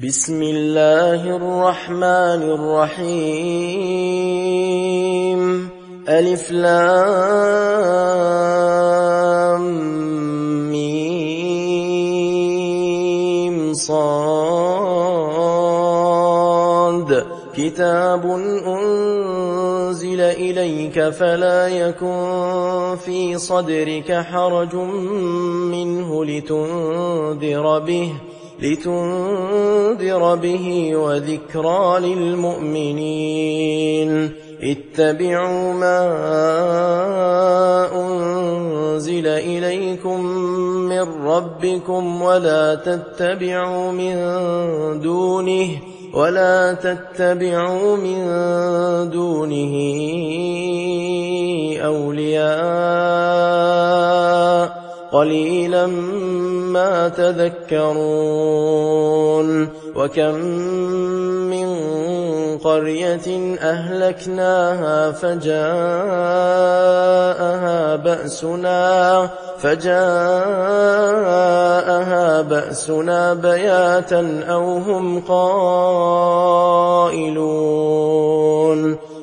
بسم الله الرحمن الرحيم ألف لام ميم صاد كتاب أنزل إليك فلا يكن في صدرك حرج منه لتنذر به وذكرى للمؤمنين اتبعوا ما أنزل إليكم من ربكم ولا تتبعوا من دونه أولياء قليلا ما تذكرون وكم من قرية أهلكناها فجاءها بأسنا بياتا أو هم قائلون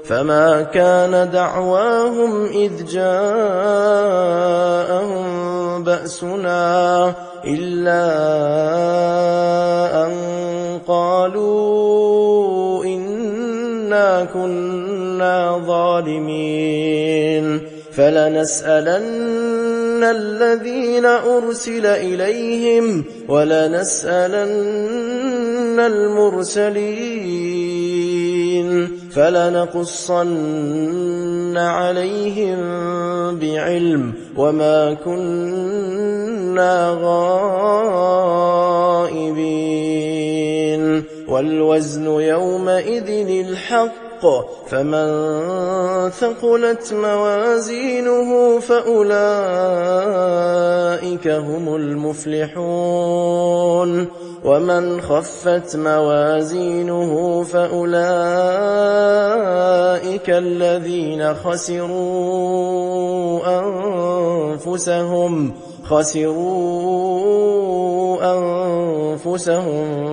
فما كان دعواهم إذ جاءهم بأسنا إلا أن قالوا إنا كنا ظالمين فلنسألن الذين أرسل إليهم ولنسألن المرسلين فلنقصن عليهم بعلم وما كنا غائبين والوزن يومئذ الحق فمن ثقلت موازينه فأولئك هم المفلحون ومن خفت موازينه فأولئك الذين خسروا أنفسهم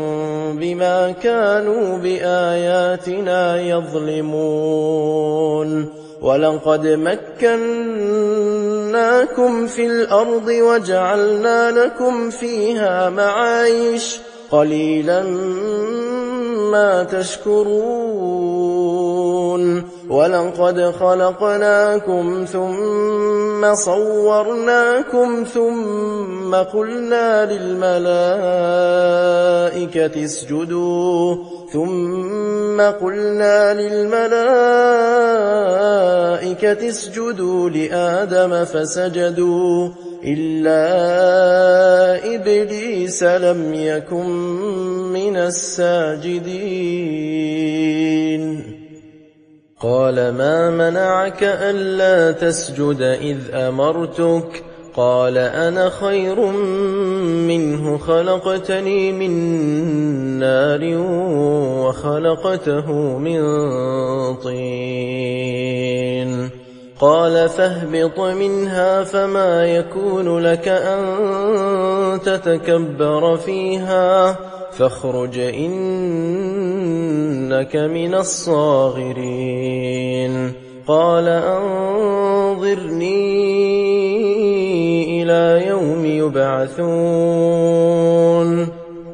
بما كانوا بآياتنا يظلمون ولقد مكناكم في الأرض وجعلنا لكم فيها معايش قليلا ما تشكرون ولقد خلقناكم ثم صورناكم ثم قلنا للملائكة اسجدوا لآدم فسجدوا إلا إبليس لم يكن من الساجدين قال ما منعك ألا تسجد إذ أمرتك قال أنا خير منه خلقتني من نار وخلقته من طين قال فاهبط منها فما يكون لك أن تتكبر فيها فاخرج إنك من الصاغرين قال أنظرني إلى يوم يبعثون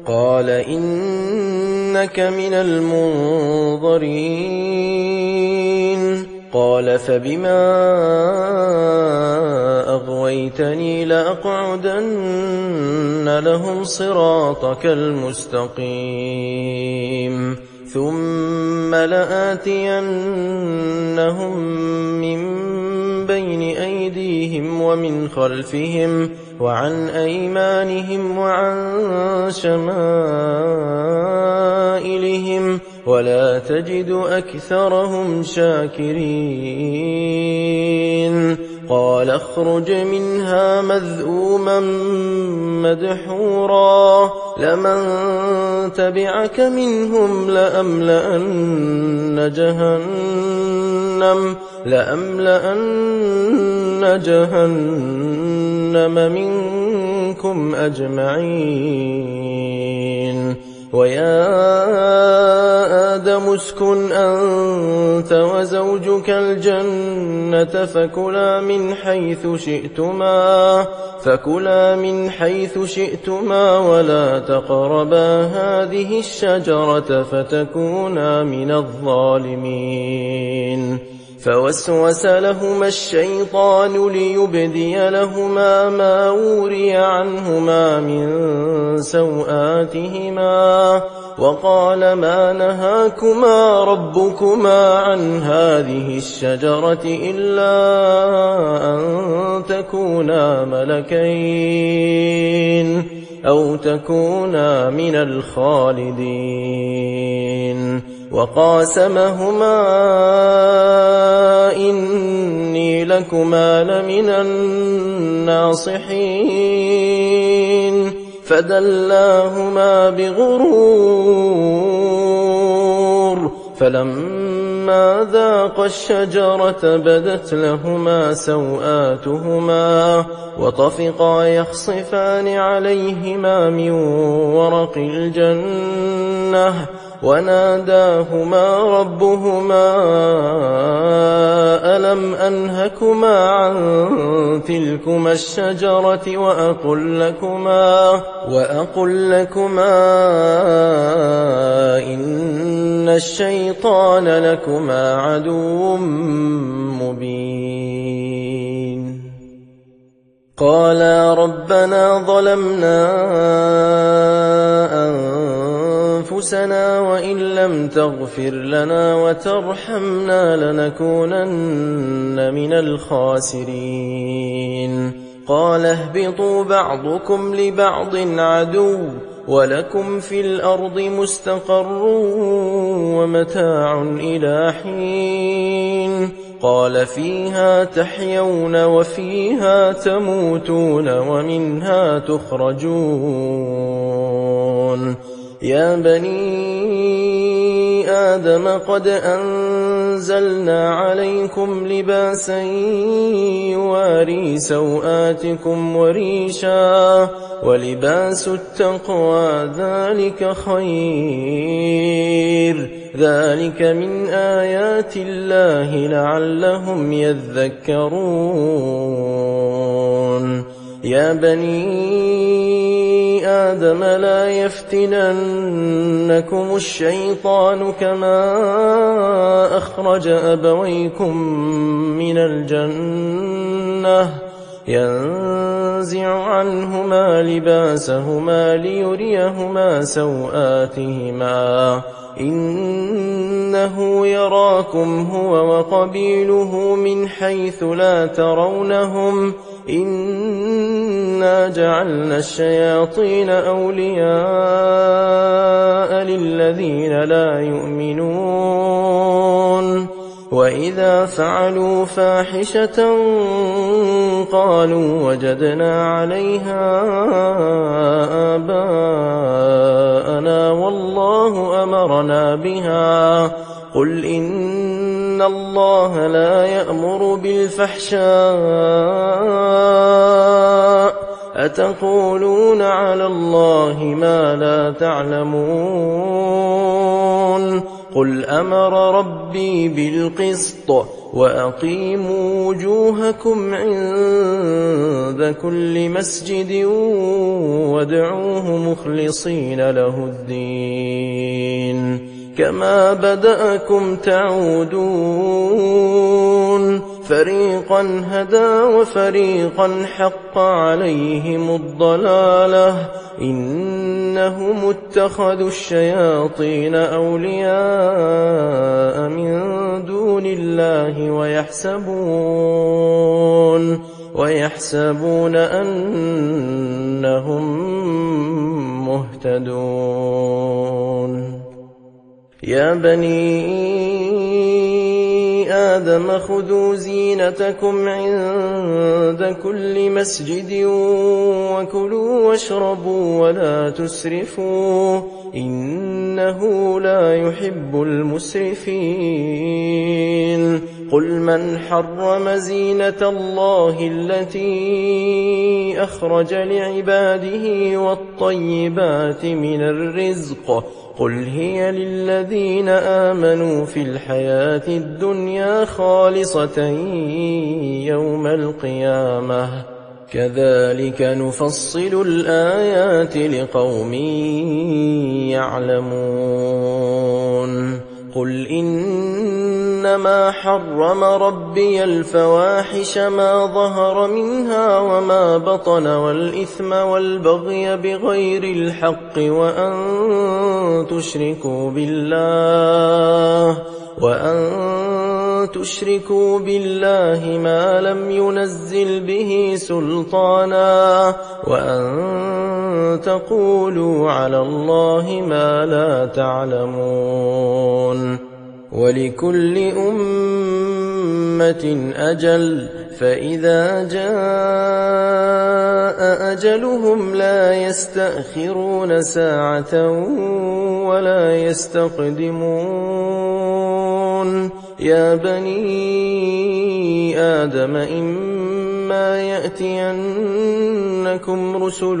قال إنك من المنظرين قال فبما أغويتني لأقعدن لهم صراطك المستقيم ثم لآتينهم من بين أيديهم ومن خلفهم وعن أيمانهم وعن شمائلهم ولا تجد أكثرهم شاكرين قال اخرج منها مذءوما مدحورا لمن تبعك منهم لأملأن جهنم منكم أجمعين ويا آدم اسكن أنت وزوجك الجنة فكلا من حيث شئتما ولا تقربا هذه الشجرة فتكونا من الظالمين. فوسوس لهما الشيطان ليبدي لهما ما وري عنهما من سوآتهما وقال ما نهاكما ربكما عن هذه الشجرة إلا أن تكونا ملكين أو تكونا من الخالدين. وقاسمهما إني لكما لمن الناصحين فدلاهما بغرور فلما ذاقا الشجرة بدت لهما سوآتهما وطفقا يخصفان عليهما من ورق الجنة وناداهما ربهما ألم أنهكما عن تلكما الشجرة وأقل لكما إن الشيطان لكما عدو مبين. قالا ربنا ظلمنا أنفسنا وإن لم تغفر لنا وترحمنا لنكونن من الخاسرين. قال اهبطوا بعضكم لبعض عدو ولكم في الأرض مستقر ومتاع إلى حين. قال فيها تحيون وفيها تموتون ومنها تخرجون. يا بني آدم قد أنزلنا عليكم لباسا يواري سوآتكم وريشا ولباس التقوى ذلك خير ذلك من آيات الله لعلهم يذكرون. يا بني آدم لا يفتننكم الشيطان كما أخرج أبويكم من الجنة ينزع عنهما لباسهما ليريهما سوآتهما إنه يراكم هو وقبيله من حيث لا ترونهم إنا جعلنا الشياطين أولياء للذين لا يؤمنون. وإذا فعلوا فاحشة قالوا وجدنا عليها آباءنا والله أمرنا بها قل إن الله لا يأمر بالفحشاء أتقولون على الله ما لا تعلمون. قل أمر ربي بالقسط وأقيموا وجوهكم عند كل مسجد وادعوه مخلصين له الدين كما بدأكم تعودون. فريقا هدى وفريقا حق عليهم الضلالة إنهم اتخذوا الشياطين أولياء من دون الله ويحسبون أنهم مهتدون. يا بني آدم خذوا زينتكم عند كل مسجد وكلوا واشربوا ولا تسرفوا إنه لا يحب المسرفين. قل من حرم زينة الله التي أخرج لعباده والطيبات من الرزق قل هي للذين آمنوا في الحياة الدنيا خالصة يوم القيامة كذلك نفصل الآيات لقوم يعلمون قل إنما حرم ربي الفواحش ما ظهر منها وما بطن والإثم والبغي بغير الحق وأن تشركوا بالله ما لم ينزل به سلطانا وأن تقولوا على الله ما لا تعلمون ولكل أمة أجل فإذا جاء أجلهم لا يستأخرون ساعة ولا يستقدمون يا بني آدم إما يأتينكم رسل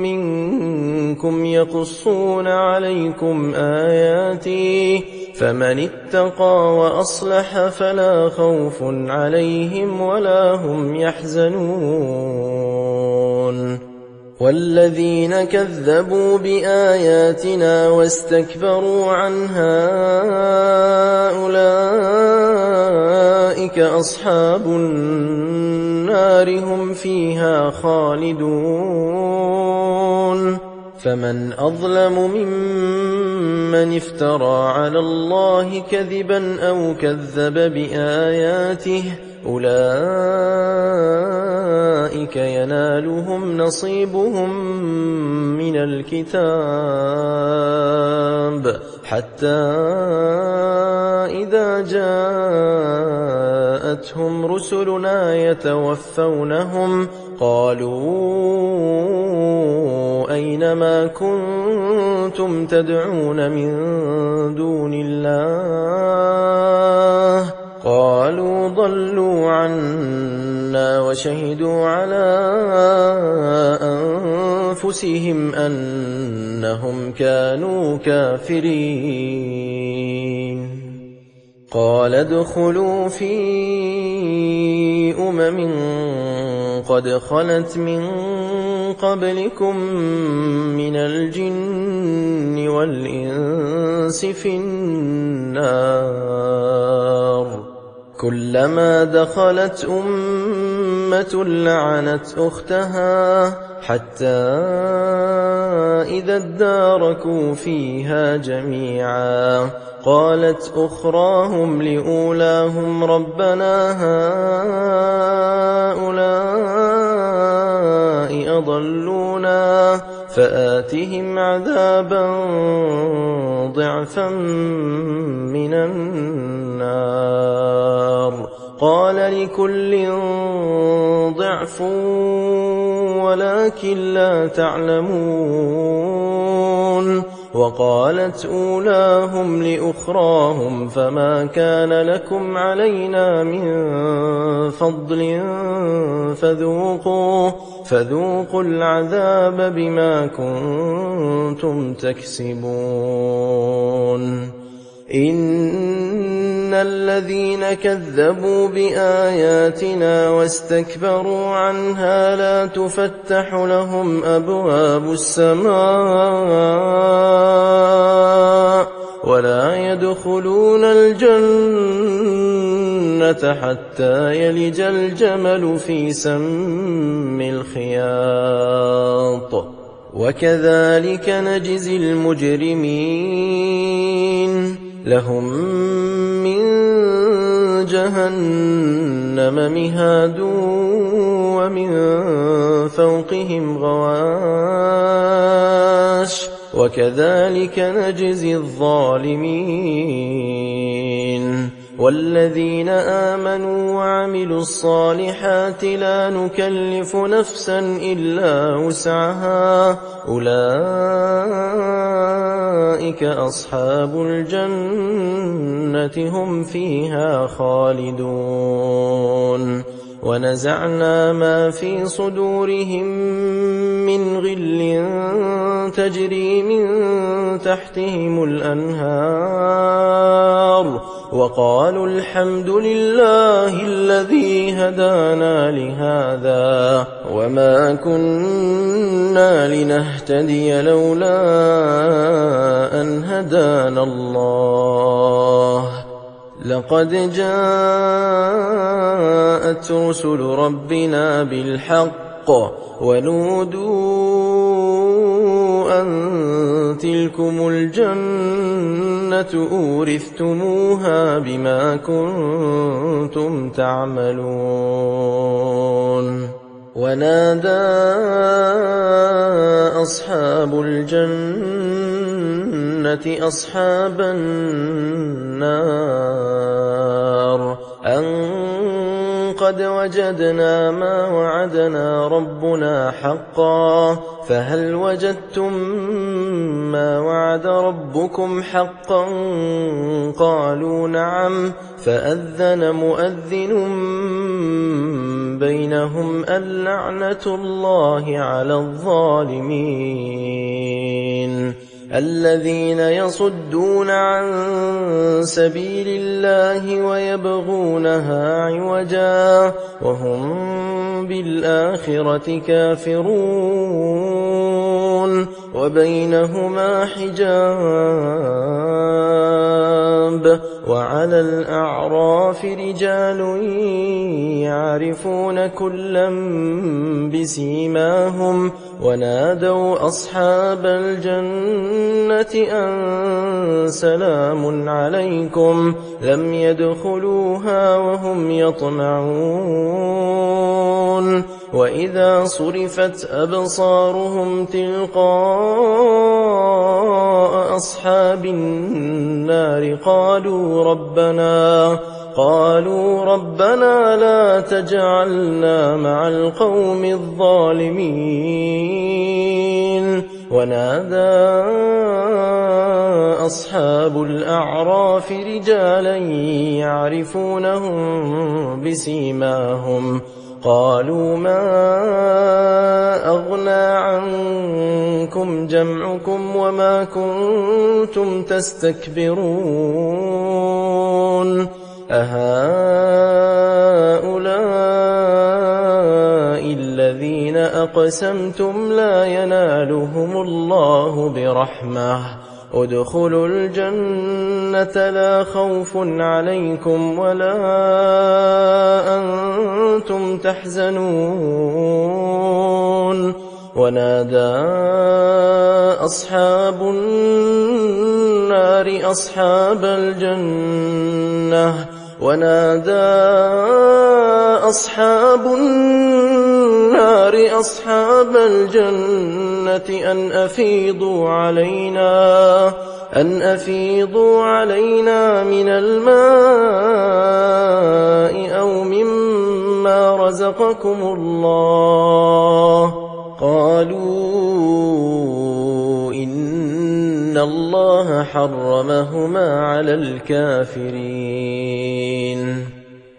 منكم يقصون عليكم آياتي فمن اتقى وأصلح فلا خوف عليهم ولا هم يحزنون والذين كذبوا بآياتنا واستكبروا عنها أولئك أصحاب النار هم فيها خالدون فمن أظلم ممن افترى على الله كذبا أو كذب بآياته أولئك ينالهم نصيبهم من الكتاب حتى إذا جاءتهم رسلنا يتوفونهم قالوا أين ما كنتم تدعون من دون الله قالوا ضلوا عنا وشهدوا على أنفسهم أنهم كانوا كافرين قال ادخلوا في أمم قد خلت من قبلكم من الجن والإنس في النار كلما دخلت أمة لعنت أختها حتى إذا اداركوا فيها جميعا قالت أخراهم لأولاهم ربنا هؤلاء أضلونا فآتهم عذابا ضعفا من النار قال لكل ضعف ولكن لا تعلمون وقالت أولاهم لأخراهم فما كان لكم علينا من فضل فذوقوا العذاب بما كنتم تكسبون إن الذين كذبوا بآياتنا واستكبروا عنها لا تفتح لهم أبواب السماء ولا يدخلون الجنة حتى يلج الجمل في سم الخياط وكذلك نجزي المجرمين لهم من جهنم مهاد ومن فوقهم غواش وكذلك نجزي الظالمين والذين آمنوا وعملوا الصالحات لا نكلف نفسا إلا وسعها أولئك أولئك أصحاب الجنة هم فيها خالدون ونزعنا ما في صدورهم من غل تجري من تحتهم الأنهار وقالوا الحمد لله الذي هدانا لهذا وما كنا لنهتدي لولا أن هدانا الله لقد جاءت رسل ربنا بالحق ونودوا أن تلكم الجنة أورثتموها بما كنتم تعملون ونادى أصحاب الجنة أصحاب النار أن قد وجدنا ما وعدنا ربنا حقا فهل وجدتم ما وعد ربكم حقا قالوا نعم فأذن مؤذن بينهم اللعنة الله على الظالمين الذين يصدون عن سبيل الله ويبغونها عوجا وهم بالآخرة كافرون وبينهما حجاب وعلى الأعراف رجال يعرفون كلا بسيماهم ونادوا أصحاب الجنة أن سلام عليكم لم يدخلوها وهم يطمعون وإذا صرفت أبصارهم تلقاء أصحاب النار قالوا ربنا لا تجعلنا مع القوم الظالمين ونادى أصحاب الأعراف رجالا يعرفونهم بسيماهم قالوا ما أغنى عنكم جمعكم وما كنتم تستكبرون أهؤلاء الذين أقسمتم لا ينالهم الله برحمة ادخلوا الجنة لا خوف عليكم ولا أنتم تحزنون ونادى أصحاب النار أصحاب الجنة أن أفيضوا علينا من الماء أو مما رزقكم الله قالوا إن الله حرمهما على الكافرين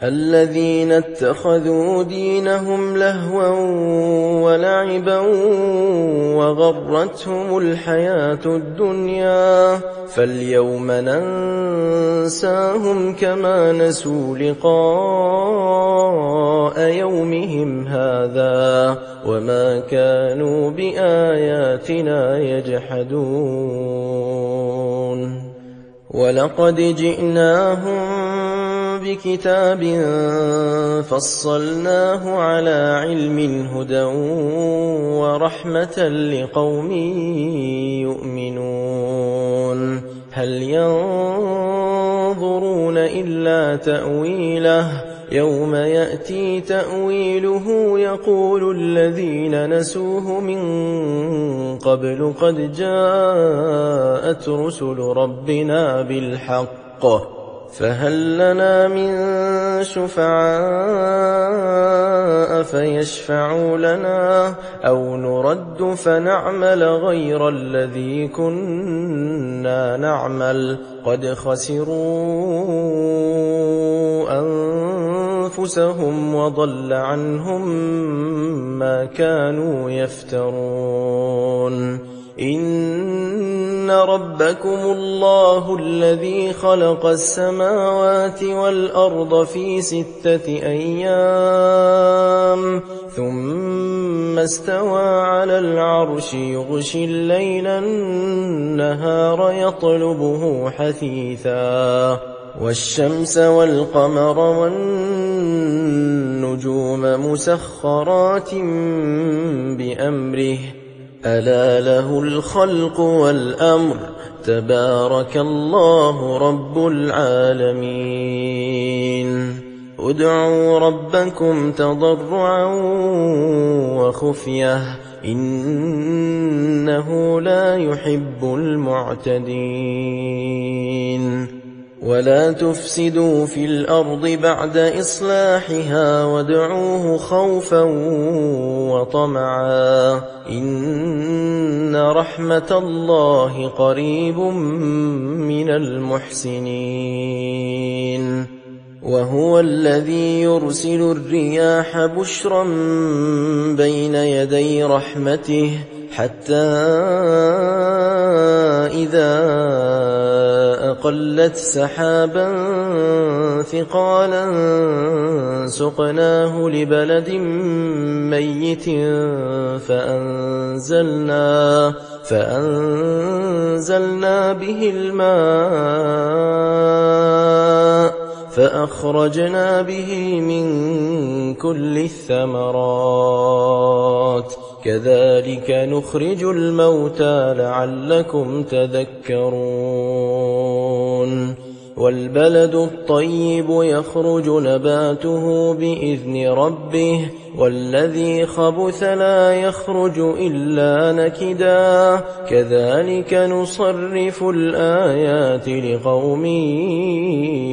الذين اتخذوا دينهم لهوا ولعبا وغرتهم الحياة الدنيا فاليوم ننساهم كما نسوا لقاء يومهم هذا وما كانوا بآياتنا يجحدون ولقد جئناهم بكتاب فصلناه على علم هدى ورحمة لقوم يؤمنون هل ينظرون إلا تأويله يوم يأتي تأويله يقول الذين نسوه من قبل قد جاءت رسل ربنا بالحق فهل لنا من شفعاء فيشفعوا لنا أو نرد فنعمل غير الذي كنا كُنَّا نَعْمَلُ قَدْ خَسِرُوا أَنفُسَهُمْ وَضَلَّ عَنْهُم مَّا كَانُوا يَفْتَرُونَ إِنَّ رَبَّكُمُ اللَّهُ الَّذِي خَلَقَ السَّمَاوَاتِ وَالْأَرْضَ فِي 6 أَيَّامٍ ثُمَّ اسْتَوَىٰ عَلَى الْعَرْشِ يُغْشِي اللَّيْلَ النَّهَارَ يَطْلُبُهُ حَثِيثًا وَالشَّمْسَ وَالْقَمَرَ وَالنُّجُومَ مُسَخَّرَاتٍ بِأَمْرِهِ أَلَا لَهُ الْخَلْقُ وَالْأَمْرُ تَبَارَكَ اللَّهُ رَبُّ الْعَالَمِينَ ادْعُوا رَبَّكُمْ تَضَرُّعًا وَخُفْيَةً إِنَّهُ لَا يُحِبُّ الْمُعْتَدِينَ وَلَا تُفْسِدُوا فِي الْأَرْضِ بَعْدَ إِصْلَاحِهَا وَادْعُوهُ خَوْفًا وَطَمَعًا إِنَّ رَحْمَتَ اللَّهِ قَرِيبٌ مِّنَ الْمُحْسِنِينَ وَهُوَ الَّذِي يُرْسِلُ الرِّيَاحَ بُشْرًا بَيْنَ يَدَيْ رَحْمَتِهِ حَتَّى إِذَا أَقَلَّتْ سَحَابًا ثِقَالًا سُقْنَاهُ لِبَلَدٍ مَّيِّتٍ فَأَنزَلْنَا بِهِ الْمَاءَ فَأَخْرَجْنَا بِهِ مِن كُلِّ الثَّمَرَاتِ كَذَلِكَ نُخْرِجُ الْمَوْتَىٰ لَعَلَّكُمْ تَذَكَّرُونَ وَالْبَلَدُ الطَّيِّبُ يَخْرُجُ نَبَاتُهُ بِإِذْنِ رَبِّهِ وَالَّذِي خَبُثَ لَا يَخْرُجُ إِلَّا نَكِدًا كَذَلِكَ نُصَرِّفُ الْآيَاتِ لِقَوْمٍ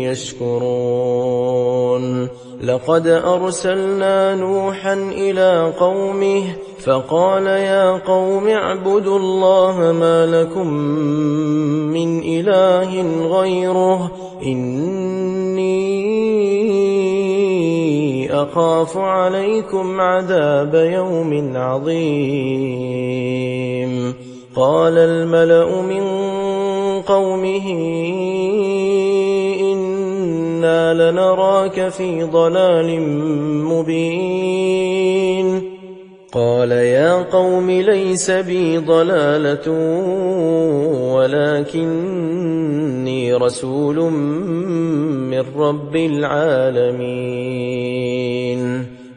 يَشْكُرُونَ لَقَدْ أَرْسَلْنَا نُوحًا إِلَىٰ قَوْمِهِ فَقَالَ يَا قَوْمِ اعْبُدُوا اللَّهَ مَا لَكُم مِّنْ إِلَٰهٍ غَيْرُهُ إِنِّي أَخَافُ عَلَيْكُمْ عَذَابَ يَوْمٍ عَظِيمٍ قَالَ الْمَلَأُ مِن قَوْمِهِ إِنَّا لَنَرَاكَ فِي ضَلَالٍ مُّبِينٍ قَالَ يَا قَوْمِ لَيْسَ بِي ضَلَالَةٌ وَلَٰكِنِّي رَسُولٌ مِّن رَّبِّ الْعَالَمِينَ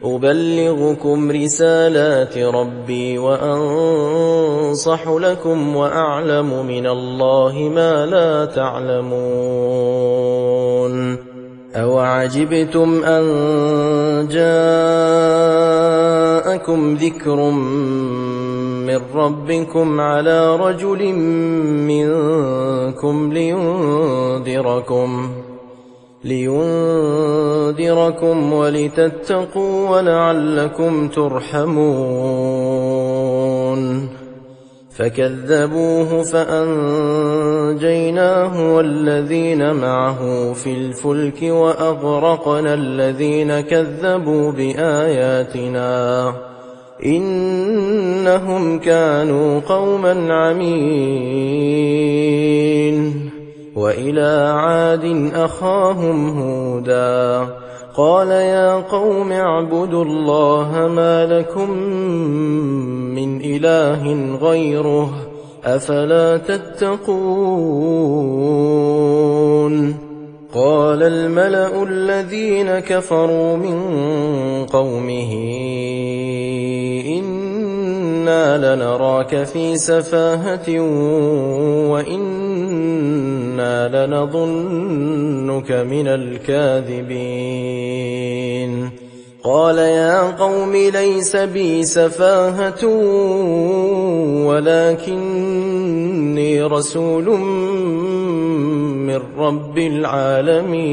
أُبَلِّغُكُمْ رِسَالَاتِ رَبِّي وَأَنصَحُ لَكُمْ وَأَعْلَمُ مِنَ اللَّهِ مَا لَا تَعْلَمُونَ أَوَعَجِبْتُمْ أَن جَاءَكُمْ ذِكْرٌ مِّن رَّبِّكُمْ عَلَىٰ رَجُلٍ مِّنكُمْ لِيُنذِرَكُمْ وَلِتَتَّقُوا وَلَعَلَّكُمْ تُرْحَمُونَ فَكَذَّبُوهُ فَأَنجَيْنَاهُ وَالَّذِينَ مَعَهُ فِي الْفُلْكِ وَأَغْرَقْنَا الَّذِينَ كَذَّبُوا بِآيَاتِنَا إِنَّهُمْ كَانُوا قَوْمًا عَمِينَ وَإِلَىٰ عَادٍ أَخَاهُمْ هُودًا قَالَ يَا قَوْمِ اعْبُدُوا اللَّهَ مَا لَكُم مِّنْ إِلَٰهٍ غَيْرُهُ أَفَلَا تَتَّقُونَ قَالَ الْمَلَأُ الَّذِينَ كَفَرُوا مِن قَوْمِهِ إِنَّا لَنَرَاكَ فِي سَفَاهَةٍ وَإِنَّا لَنَظُنُّكَ مِنَ الْكَاذِبِينَ قَالَ يَا قَوْمِ لَيْسَ بِي سَفَاهَةٌ وَلَٰكِنِّي رَسُولٌ مِّن رَّبِّ الْعَالَمِينَ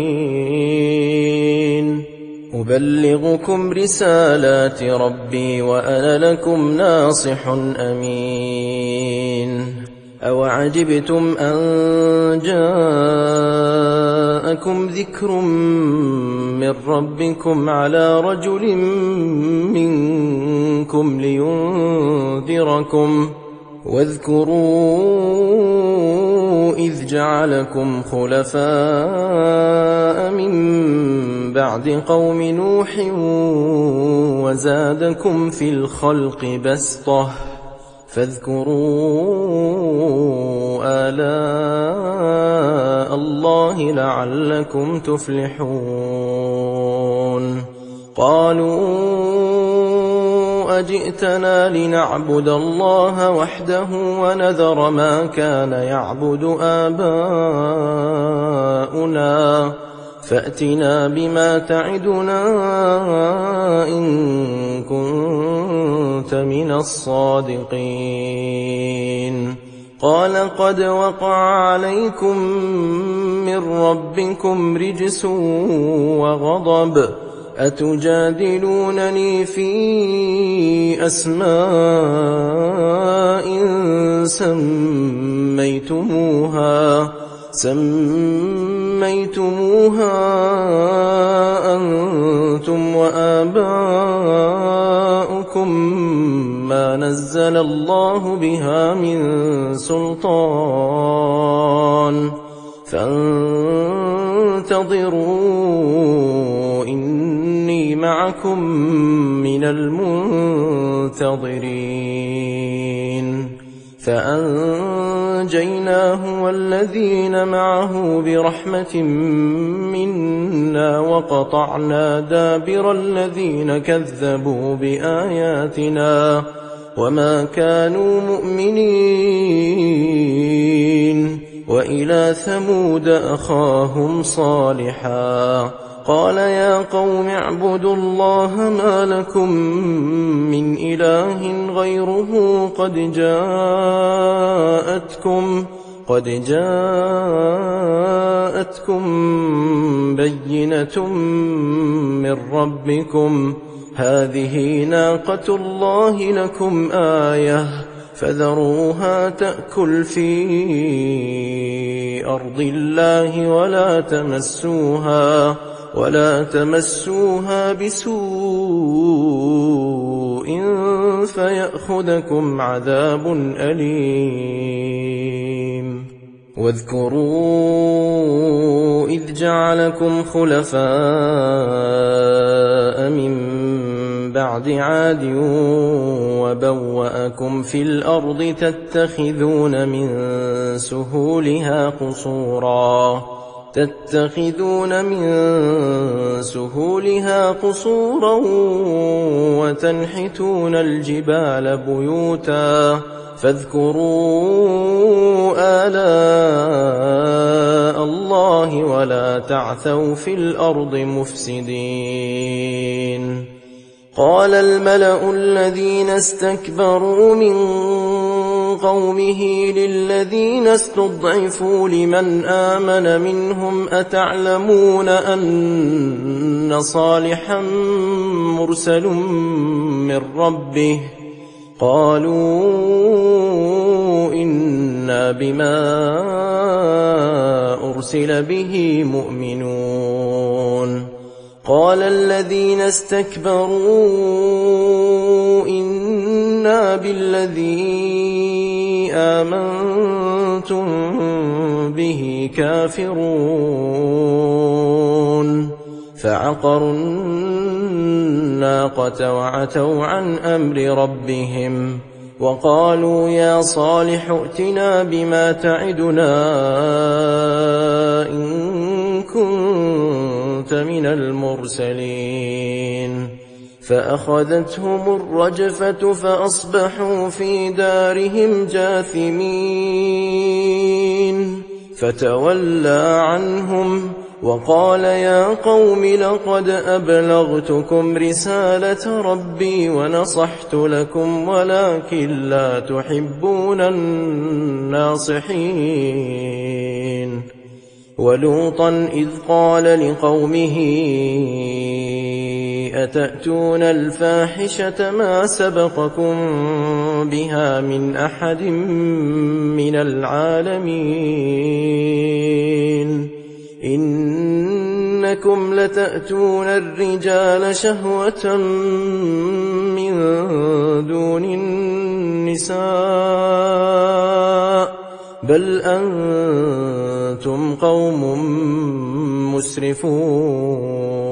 أُبَلِّغُكُمْ رِسَالَاتِ رَبِّي وَأَنَا لَكُمْ نَاصِحٌ أَمِينٌ أوعجبتم أن جاءكم ذكر من ربكم على رجل منكم لينذركم واذكروا إذ جعلكم خلفاء من بعد قوم نوح وزادكم في الخلق بسطة فاذكروا آلاء الله لعلكم تفلحون قالوا أجئتنا لنعبد الله وحده ونذر ما كان يعبد آباؤنا فأتنا بما تعدنا إن كنت من الصادقين قال قد وقع عليكم من ربكم رجس وغضب أتجادلونني في أسماء سميتموها أنتم وآباؤكم ما نزل الله بها من سلطان فانتظروا إني معكم من المنتظرين فأنجيناه والذين معه برحمة منا وقطعنا دابر الذين كذبوا بآياتنا وما كانوا مؤمنين وإلى ثمود أخاهم صالحا قال يا قوم اعبدوا الله ما لكم من إله غيره قد جاءتكم بينة من ربكم هذه ناقة الله لكم آية فذروها تأكل في أرض الله ولا تمسوها بسوء فيأخذكم عذاب أليم واذكروا إذ جعلكم خلفاء من بعد عاد وبوأكم في الأرض تتخذون من سهولها قصورا وتنحتون الجبال بيوتا فاذكروا آلاء الله ولا تعثوا في الأرض مفسدين قال الملأ الذين استكبروا من قومه للذين استضعفوا لمن آمن منهم أتعلمون أن صالحا مرسل من ربه قالوا إنا بما أرسل به مؤمنون قال الذين استكبروا إنا بالذي آمنتم به كافرون فعقروا الناقة وعتوا عن أمر ربهم وقالوا يا صالح ائتنا بما تعدنا إن كنت من المرسلين فأخذتهم الرجفة فأصبحوا في دارهم جاثمين فتولى عنهم وقال يا قوم لقد أبلغتكم رسالة ربي ونصحت لكم ولكن لا تحبون الناصحين ولوطا إذ قال لقومه أتأتون الفاحشة ما سبقكم بها من أحد من العالمين إنكم لتأتون الرجال شهوة من دون النساء بل أنتم قوم مسرفون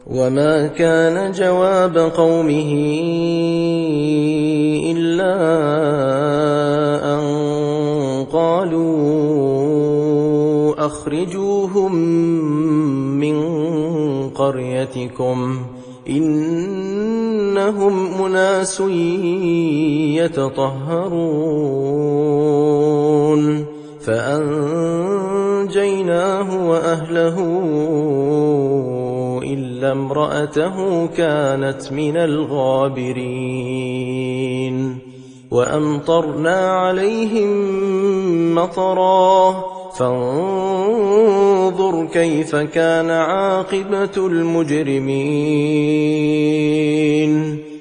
وما كان جواب قومه إلا أن قالوا أخرجوهم من قريتكم إنهم أناس يتطهرون فأنجيناه وأهله إلا امرأته كانت من الغابرين وأمطرنا عليهم مطرا فانظر كيف كان عاقبة المجرمين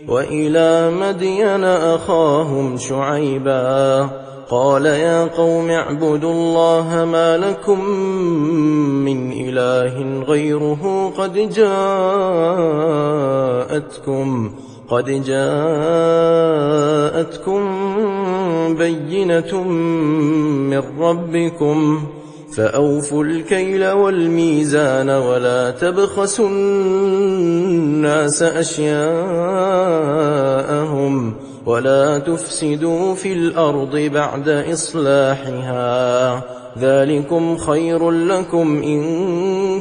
وإلى مدين أخاهم شعيبا قال يا قوم اعبدوا الله ما لكم من إله غيره قد جاءتكم بينة من ربكم فأوفوا الكيل والميزان ولا تبخسوا الناس أشياءهم ولا تفسدوا في الأرض بعد إصلاحها ذلكم خير لكم إن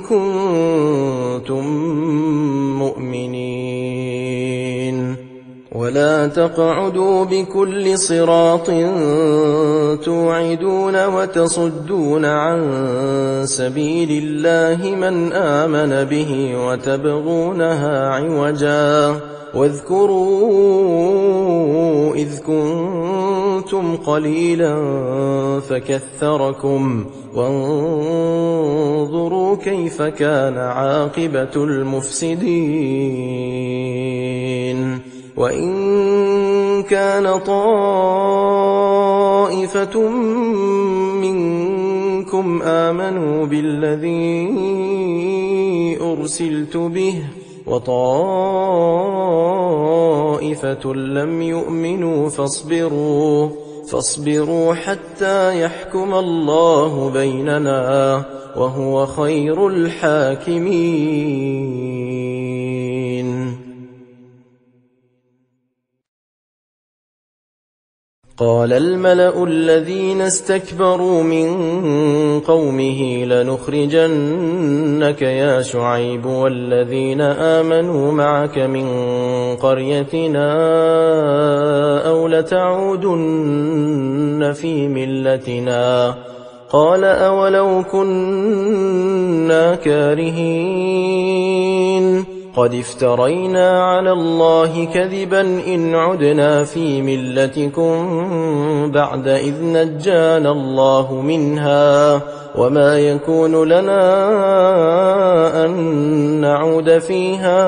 كنتم مؤمنين ولا تقعدوا بكل صراط توعدون وتصدون عن سبيل الله من آمن به وتبغونها عوجا واذكروا إذ كنتم قليلا فكثركم وانظروا كيف كان عاقبة المفسدين وإن كان طائفة منكم آمنوا بالذي أرسلت به وطائفة لم يؤمنوا فاصبروا حتى يحكم الله بيننا وهو خير الحاكمين. قال الملأ الذين استكبروا من قومه لنخرجنك يا شعيب والذين آمنوا معك من قريتنا أو لتعودن في ملتنا قال أولو كنا كارهين قد افترينا على الله كذبا إن عدنا في ملتكم بعد إذ نجانا الله منها وما يكون لنا أن نعود فيها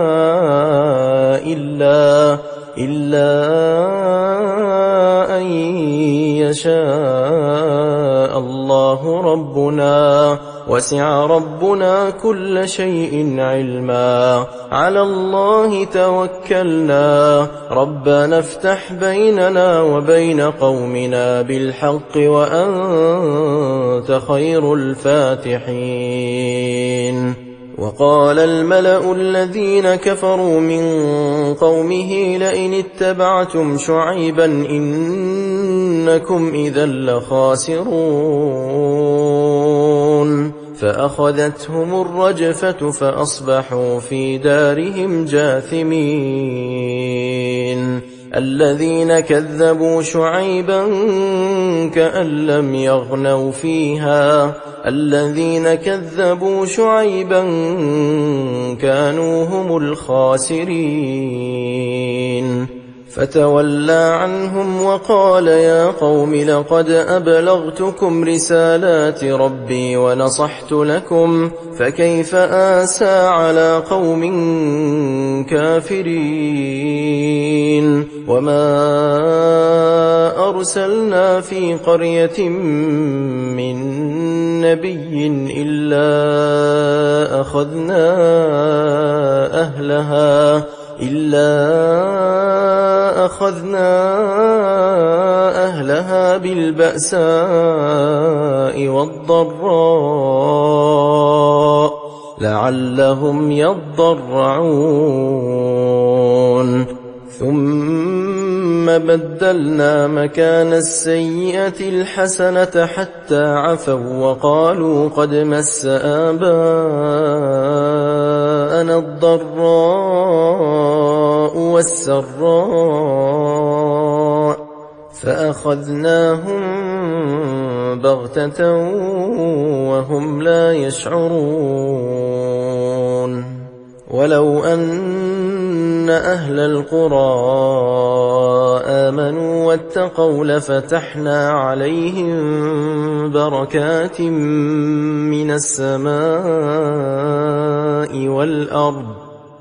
إلا أن يشاء الله ربنا وسع ربنا كل شيء علما على الله توكلنا ربنا افتح بيننا وبين قومنا بالحق وأنت خير الفاتحين. وقال الملأ الذين كفروا من قومه لئن اتبعتم شعيبا إنكم إذا لخاسرون فأخذتهم الرجفة فأصبحوا في دارهم جاثمين. الذين كذبوا شعيبا كأن لم يغنوا فيها الذين كذبوا شعيبا كانوا هم الخاسرين. فتولى عنهم وقال يا قوم لقد أبلغتكم رسالات ربي ونصحت لكم فكيف آسى على قوم كافرين وما أرسلنا في قرية من نبي إلا أخذنا أهلها بالبأساء والضراء لعلهم يضرعون ثم بدلنا مكان السيئة الحسنة حتى عفوا وقالوا قد مس آباءنا الضراء والسراء فأخذناهم بغتة وهم لا يشعرون ولو أن أهل القرى آمنوا واتقوا لفتحنا عليهم بركات من السماء والأرض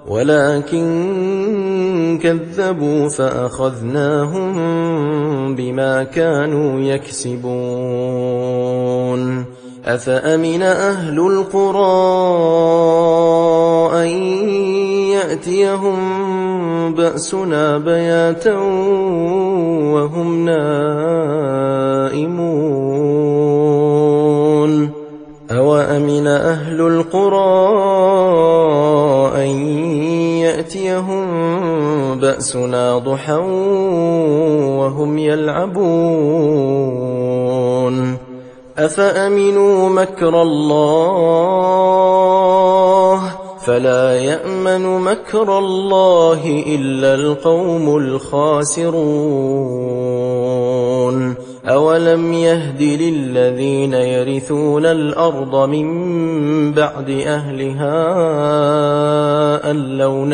ولكن كذبوا فأخذناهم بما كانوا يكسبون أفأمن أهل القرى أن يأتيهم بأسنا بياتا وهم نائمون أوأمن أهل القرى أن يأتيهم بأسنا ضحى وهم يلعبون أفأمنوا مكر الله فلا يأمن مكر الله إلا القوم الخاسرون أولم يهد للذين يرثون الأرض من بعد أهلها أن لو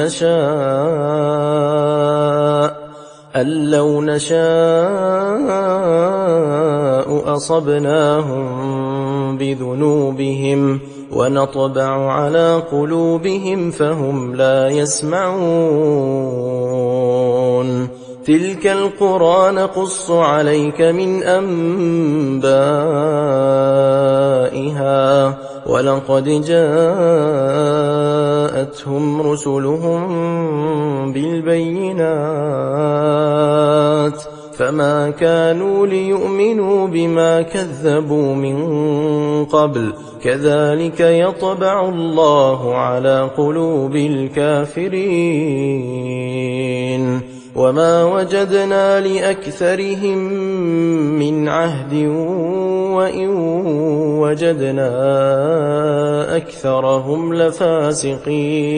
نشاء أصبناهم بذنوبهم ونطبع على قلوبهم فهم لا يسمعون تلك القرى نقص عليك من أنبائها ولقد جاءتهم رسلهم بالبينات فما كانوا ليؤمنوا بما كذبوا من قبل كذلك يطبع الله على قلوب الكافرين وما وجدنا لأكثرهم من عهد وإن وجدنا أكثرهم لفاسقين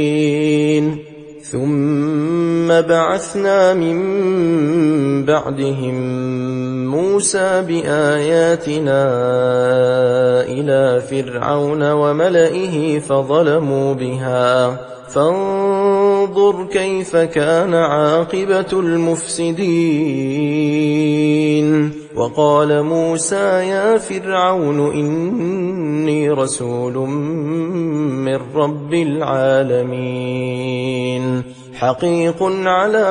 ثم بعثنا من بعدهم موسى بآياتنا إلى فرعون وملئه فظلموا بها فانظر كيف كان عاقبة المفسدين وقال موسى يا فرعون إني رسول من رب العالمين حقيق على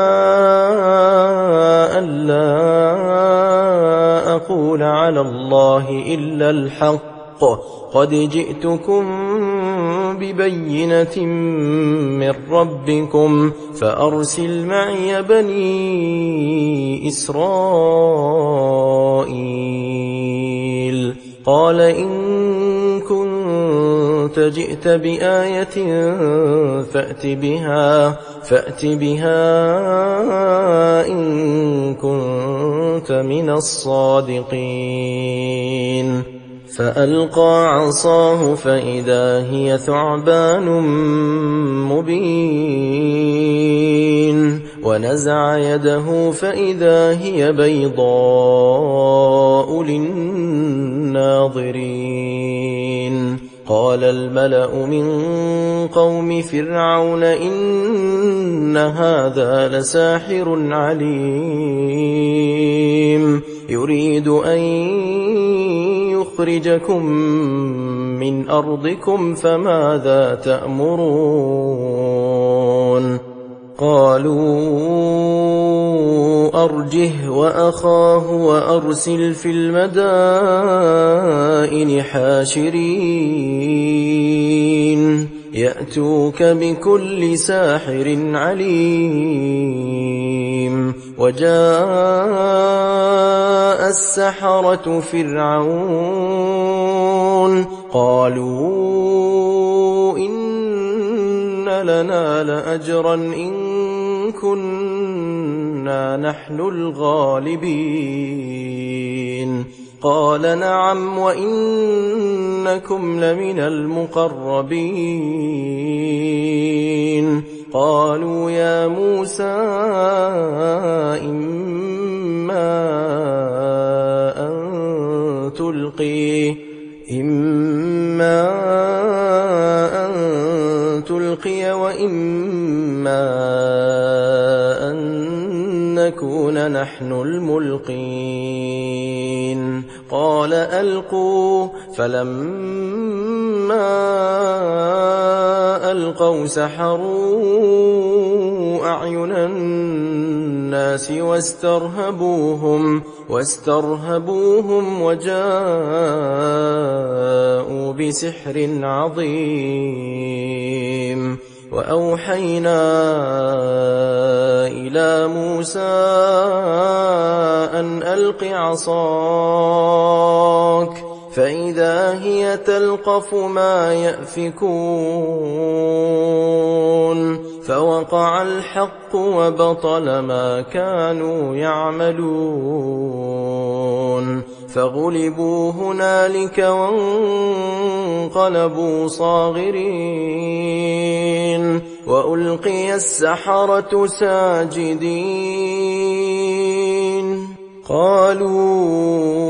أن لا أقول على الله إلا الحق قد جئتكم ببينة من ربكم فأرسل معي بني إسرائيل قال إن كنت جئت بآية فأت بها إن كنت من الصادقين فألقى عصاه فإذا هي ثعبان مبين ونزع يده فإذا هي بيضاء للناظرين قال الملأ من قوم فرعون إن هذا لساحر عليم يريد أن يخرجكم من أرضكم فماذا تأمرون قالوا أرجه وأخاه وأرسل في المدائن حاشرين يأتوك بكل ساحر عليم وجاء السحرة فرعون قالوا إن لنا لأجرا إن كنا نحن الغالبين قال نعم وإنكم لمن المقربين قالوا يا موسى إما أن تلقي وإما أن نكون نحن الملقين قال ألقوا فلما ألقوا سحروا أعين الناس واسترهبوهم وجاءوا بسحر عظيم وأوحينا إلى موسى أن ألق عصاك فإذا هي تلقف ما يأفكون فوقع الحق وبطل ما كانوا يعملون فغلبوا هنالك وانقلبوا صاغرين وألقي السحرة ساجدين قالوا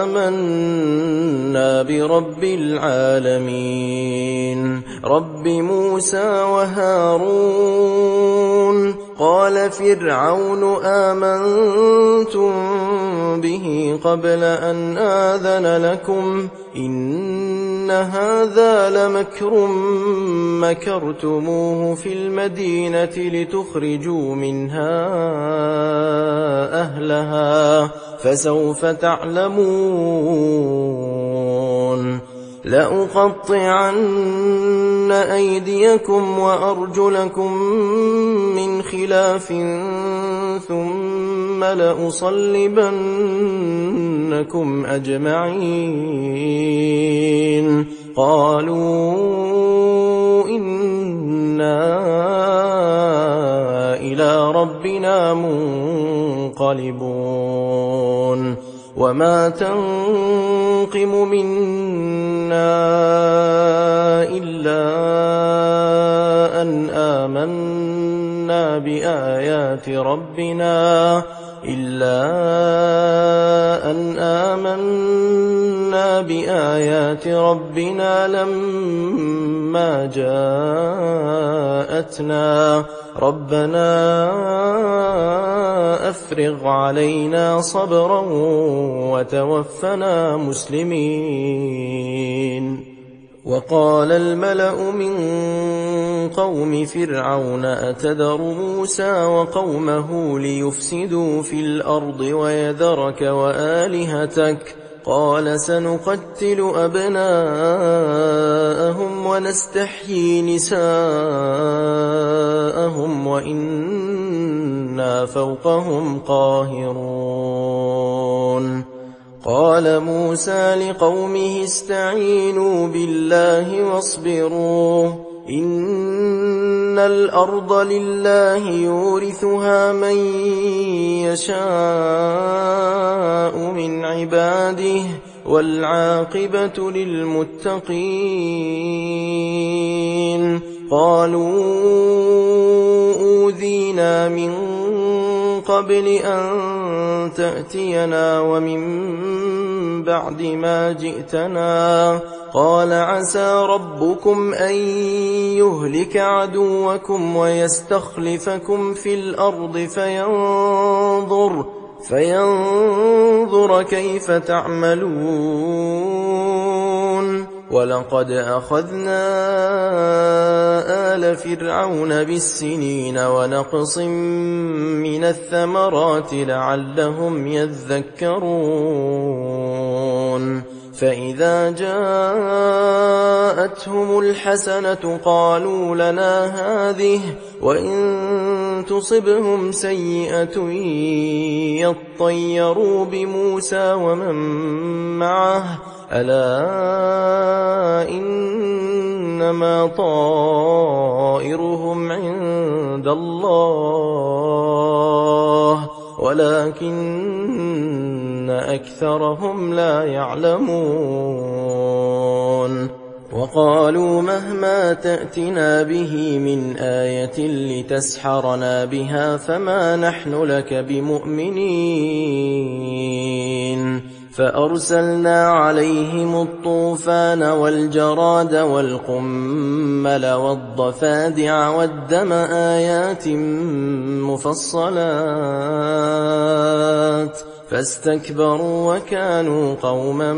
آمنا برب العالمين رب موسى وهارون قال فرعون آمنتم به قبل أن آذن لكم إن هذا لمكر مكرتموه في المدينة لتخرجوا منها أهلها فسوف تعلمون لأقطعن أيديكم وأرجلكم من خلاف ثم لأصلبنكم أجمعين قالوا إنا إلى ربنا منقلبون وما تنقم منا إلا أن آمنا بآيات ربنا لما جاءتنا ربنا أفرغ علينا صبرا وتوفنا مسلمين وقال الملأ من قوم فرعون أتذر موسى وقومه ليفسدوا في الأرض ويذرك وآلهتك قال سنقتل أبناءهم ونستحيي نساءهم وإنا فوقهم قاهرون قال موسى لقومه استعينوا بالله واصبروا إن الأرض لله يورثها من يشاء من عباده والعاقبة للمتقين قالوا أوذينا من قبل أن تأتينا ومن بعد ما جئتنا. قال عسى ربكم أن يهلك عدوكم ويستخلفكم في الأرض فينظر كيف تعملون. ولقد أخذنا آل فرعون بالسنين ونقص من الثمرات لعلهم يذكرون. فإذا جاءتهم الحسنة قالوا لنا هذه، وإن تصبهم سيئة يطيروا بموسى ومن معه، ألا إنما طائرهم عند الله ولكن أكثرهم لا يعلمون. وقالوا مهما تأتنا به من آية لتسحرنا بها فما نحن لك بمؤمنين. فأرسلنا عليهم الطوفان والجراد والقمل والضفادع والدم آيات مفصلات فاستكبروا وكانوا قوما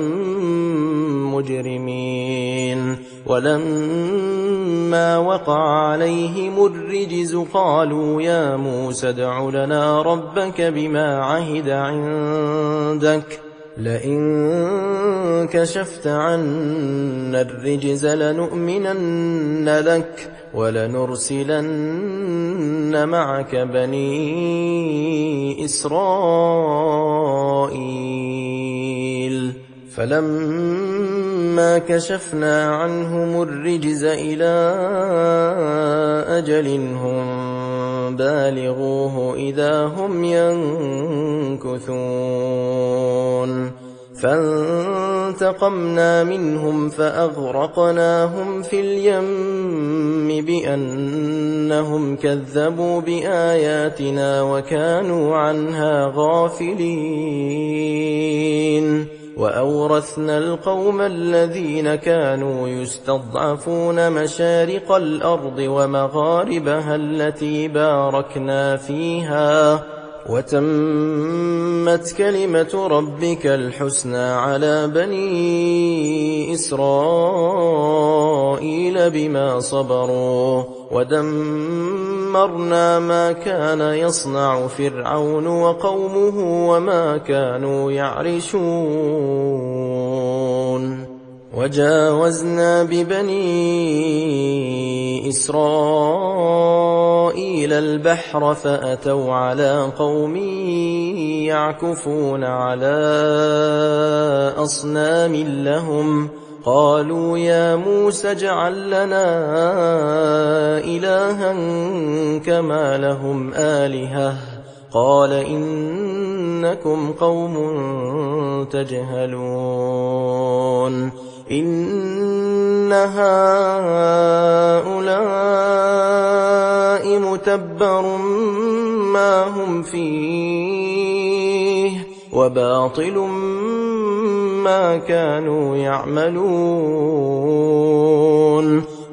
مجرمين. ولما وقع عليهم الرجز قالوا يا موسى ادع لنا ربك بما عهد عندك لئن كشفت عنا الرجز لنؤمنن لك ولنرسلن معك بني إسرائيل. فلما كشفنا عنهم الرجز إلى أجل هم بالغوه إذا هم ينكثون. فانتقمنا منهم فأغرقناهم في اليم بأنهم كذبوا بآياتنا وكانوا عنها غافلين. وأورثنا القوم الذين كانوا يستضعفون مشارق الأرض ومغاربها التي باركنا فيها وتمت كلمة ربك الحسنى على بني إسرائيل بما صبروا ودمرنا ما كان يصنع فرعون وقومه وما كانوا يعرشون. وجاوزنا ببني إسرائيل البحر فأتوا على قوم يعكفون على أصنام لهم قالوا يا موسى اجعل لنا إلها كما لهم آلهة قال إنكم قوم تجهلون. إن هؤلاء متبر ما هم فيه وباطل ما كانوا يعملون.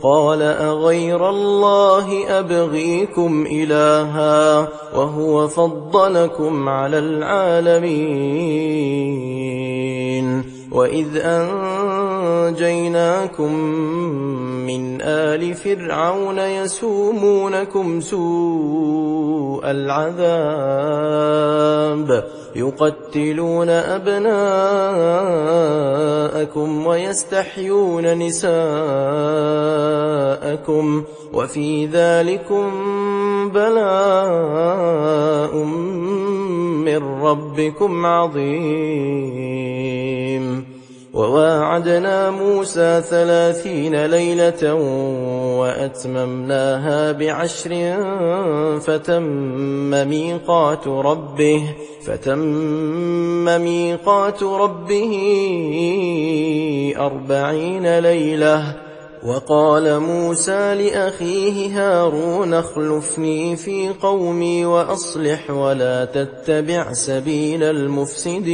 قال أغير الله أبغيكم إلها وهو فضلكم على العالمين. وإذ أنجيناكم من آل فرعون يسومونكم سوء العذاب يقتلون أبناءكم ويستحيون نساءكم وفي ذلكم بلاء من ربكم عظيم. وواعدنا موسى 30 ليلة وأتممناها ب10 فتم ميقات ربه 40 ليلة وقال موسى لأخيه هارون اخلفني في قومي وأصلح ولا تتبع سبيل المفسدين.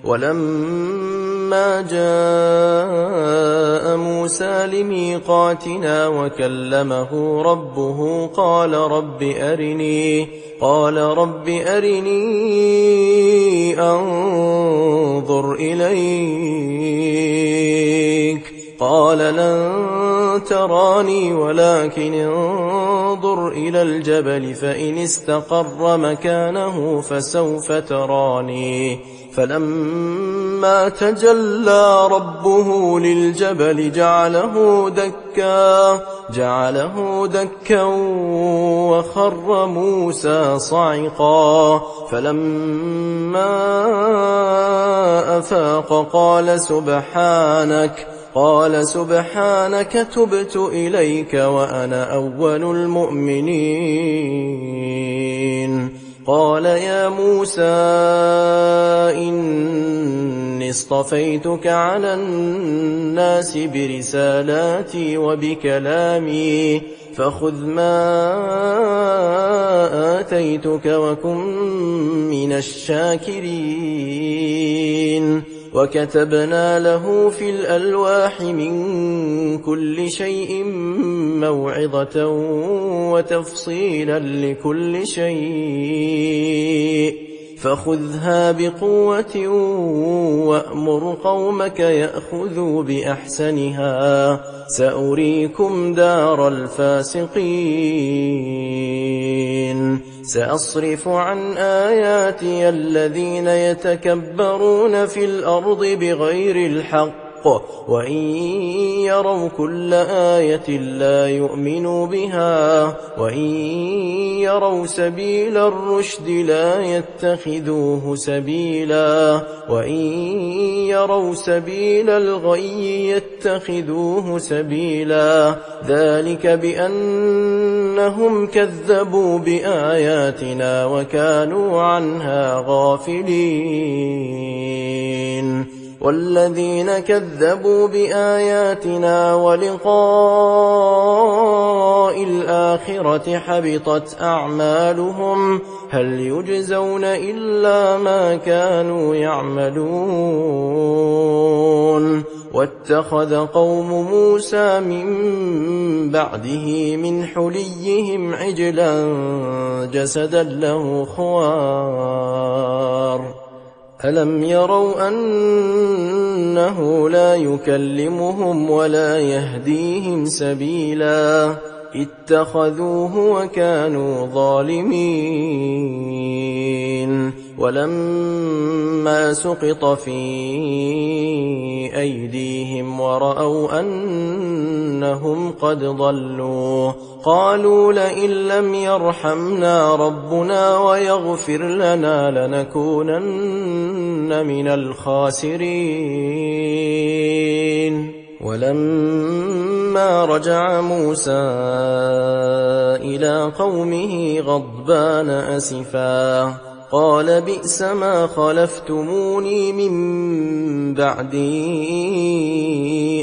ولما جاء موسى لميقاتنا وكلمه ربه قال رب أرني أنظر إليك. قال لن تراني ولكن انظر إلى الجبل فإن استقر مكانه فسوف تراني. فلما تجلى ربه للجبل جعله دكا وخر موسى صعقا. فلما أفاق قال سبحانك تبت إليك وأنا أول المؤمنين. قال يا موسى إني اصطفيتك على الناس برسالاتي وبكلامي فخذ ما آتيتك وكن من الشاكرين. وكتبنا له في الألواح من كل شيء موعظة وتفصيلا لكل شيء فخذها بقوة وأمر قومك يأخذوا بأحسنها سأريكم دار الفاسقين. سأصرف عن آياتي الذين يتكبرون في الأرض بغير الحق وإن يروا كل آية لا يؤمنوا بها وإن يروا سبيل الرشد لا يتخذوه سبيلا وإن يروا سبيل الغي يتخذوه سبيلا. ذلك بأنهم كذبوا بآياتنا وكانوا عنها غافلين. والذين كذبوا بآياتنا ولقاء الآخرة حبطت أعمالهم هل يجزون إلا ما كانوا يعملون. واتخذ قوم موسى من بعده من حليهم عجلا جسدا له خوار ألم يروا أنه لا يكلمهم ولا يهديهم سبيلا اتخذوه وكانوا ظالمين. ولما سقط في أيديهم ورأوا أنهم قد ضلوا قالوا لئن لم يرحمنا ربنا ويغفر لنا لنكونن من الخاسرين. ولما رجع موسى إلى قومه غضبان أسفا قال بئس ما خلفتموني من بعدي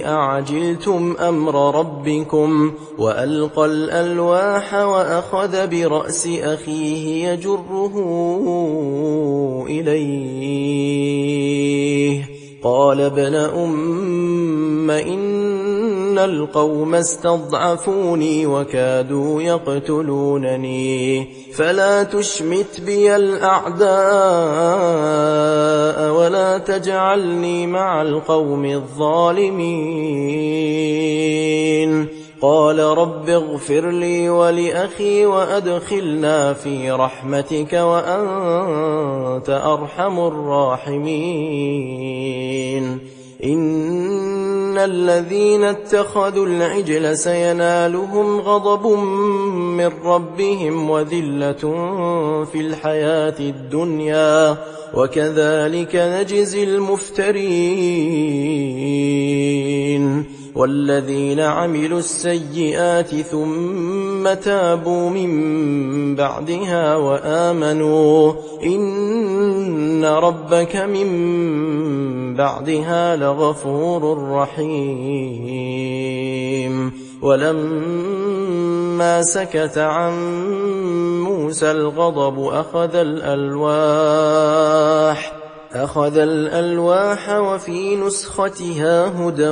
أعجلتم أمر ربكم. وألقى الألواح وأخذ برأس أخيه يجره إليه قال ابن أم إن القوم استضعفوني وكادوا يقتلونني فلا تشمت بي الأعداء ولا تجعلني مع القوم الظالمين. قال رب اغفر لي ولأخي وأدخلنا في رحمتك وأنت أرحم الراحمين. إن الذين اتخذوا العجل سينالهم غضب من ربهم وذلة في الحياة الدنيا وكذلك نجزي المفترين. والذين عملوا السيئات ثم تابوا من بعدها وآمنوا إن ربك من بعدها لغفور رحيم. ولما سكت عن موسى الغضب أخذ الألواح وفي نسختها هدى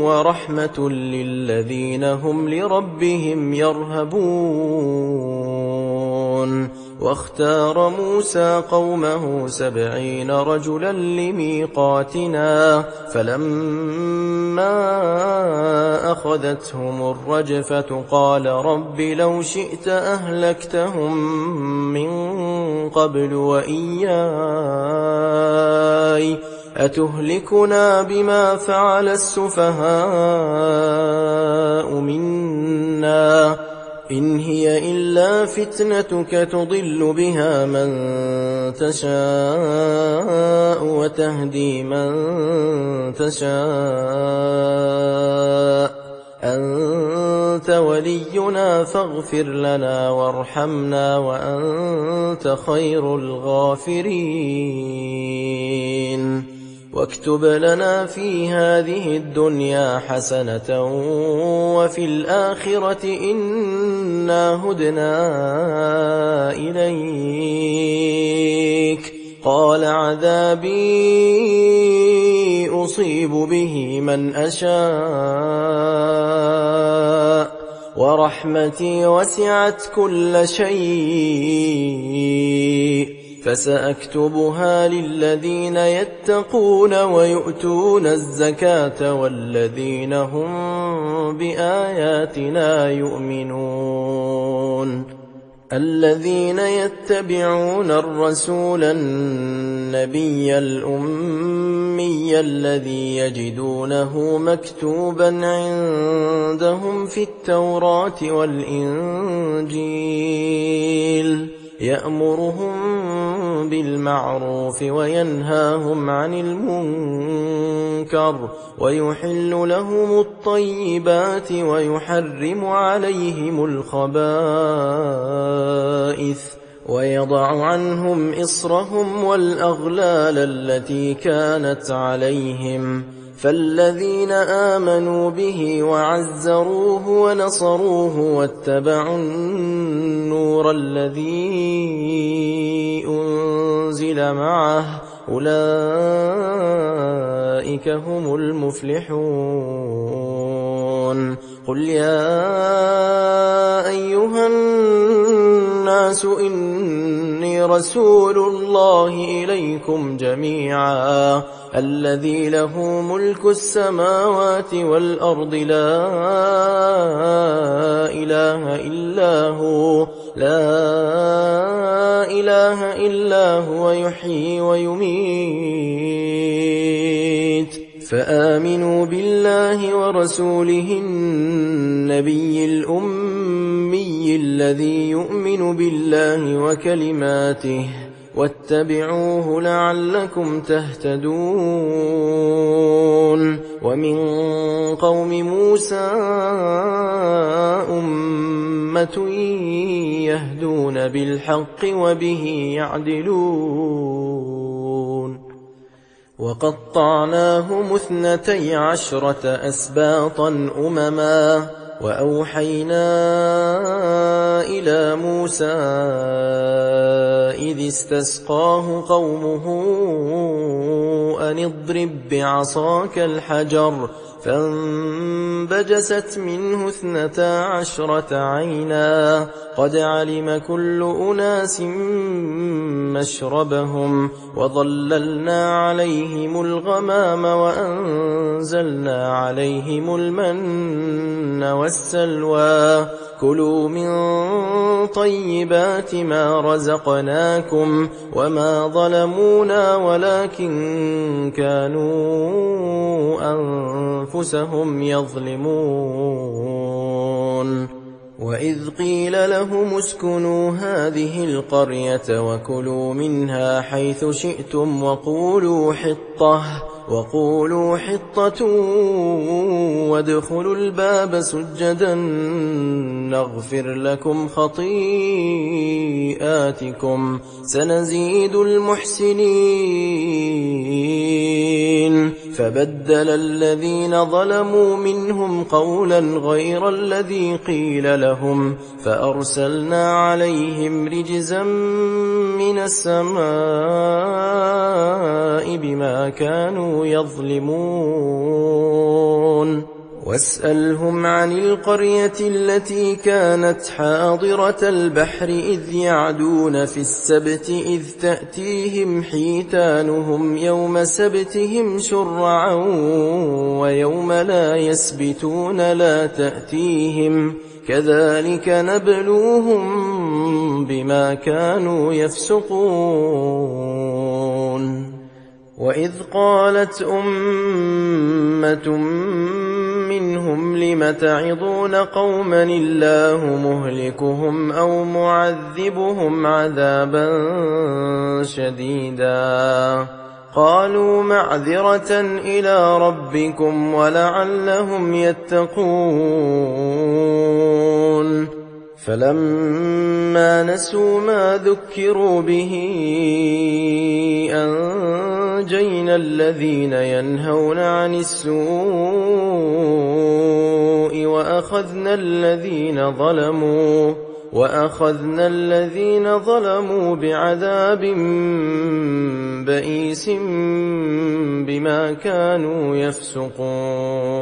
ورحمة للذين هم لربهم يرهبون. واختار موسى قومه 70 رجلا لميقاتنا فلما أخذتهم الرجفة قال رب لو شئت أهلكتهم من قبل وإياي أتهلكنا بما فعل السفهاء منا إن هي إلا فتنتك تضل بها من تشاء وتهدي من تشاء أنت ولينا فاغفر لنا وارحمنا وأنت خير الغافرين. واكتب لنا في هذه الدنيا حسنة وفي الآخرة إنا هدنا إليك. قال عذابي أصيب به من أشاء ورحمتي وسعت كل شيء فسأكتبها للذين يتقون ويؤتون الزكاة والذين هم بآياتنا يؤمنون. الذين يتبعون الرسول النبي الأمي الذي يجدونه مكتوبا عندهم في التوراة والإنجيل يأمرهم بالمعروف وينهاهم عن المنكر ويحل لهم الطيبات ويحرم عليهم الخبائث ويضع عنهم إصرهم والأغلال التي كانت عليهم. فالذين آمنوا به وعزروه ونصروه واتبعوا النور الذي أنزل معه أولئك هم المفلحون. قل يا أيها الناس إني رسول الله إليكم جميعا الذي له ملك السماوات والأرض لا إله إلا هو يحيي ويميت. فآمنوا بالله ورسوله النبي الأمي الذي يؤمن بالله وكلماته واتبعوه لعلكم تهتدون. ومن قوم موسى أمة يهدون بالحق وبه يعدلون. وقطعناهم 12 أسباطا أمما وأوحينا إلى موسى إذ استسقاه قومه أن اضرب بعصاك الحجر فانبجست منه 12 عينا قد علم كل أناس مشربهم وظللنا عليهم الغمام وأنزلنا عليهم المن والسلوى كلوا من طيبات ما رزقناكم وما ظلمونا ولكن كانوا أنفسهم يظلمون. وإذ قيل لهم اسكنوا هذه القرية وكلوا منها حيث شئتم وقولوا حطة وقولوا حطة وادخلوا الباب سجدا نغفر لكم خطيئاتكم سنزيد المحسنين. فبدل الذين ظلموا منهم قولا غير الذي قيل لهم فأرسلنا عليهم رجزا من السماء بما كانوا يظلمون. واسألهم عن القرية التي كانت حاضرة البحر إذ يعدون في السبت إذ تأتيهم حيتانهم يوم سبتهم شرعا ويوم لا يسبتون لا تأتيهم كذلك نبلوهم بما كانوا يفسقون. وإذ قالت أمة منهم لم تعظون قوما الله مهلكهم أو معذبهم عذابا شديدا قالوا معذرة إلى ربكم ولعلهم يتقون. فلما نسوا ما ذكروا به أنجينا الذين ينهون عن السوء وأخذنا الذين ظلموا بعذاب بئيس بما كانوا يفسقون.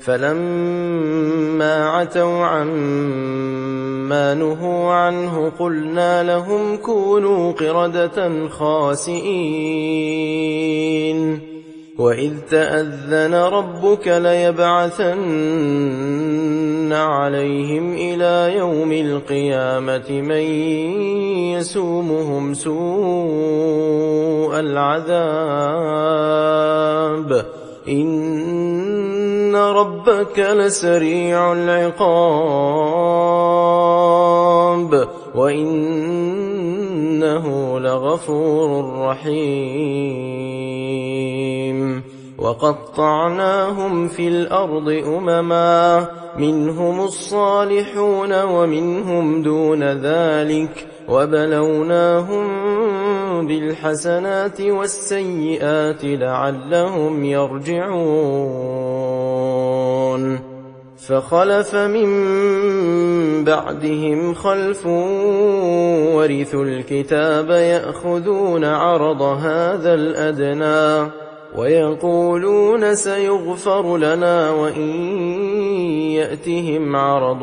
فلما عتوا عما نهوا عنه قلنا لهم كونوا قردة خاسئين. وإذ تأذن ربك ليبعثن عليهم إلى يوم القيامة من يسومهم سوء العذاب إن ربك لسريع العقاب وإنه لغفور رحيم. وقطعناهم في الأرض أمما منهم الصالحون ومنهم دون ذلك وبلوناهم بالحسنات والسيئات لعلهم يرجعون. فخلف من بعدهم خلف ورثوا الكتاب يأخذون عرض هذا الأدنى ويقولون سيغفر لنا وإن يأتهم عرض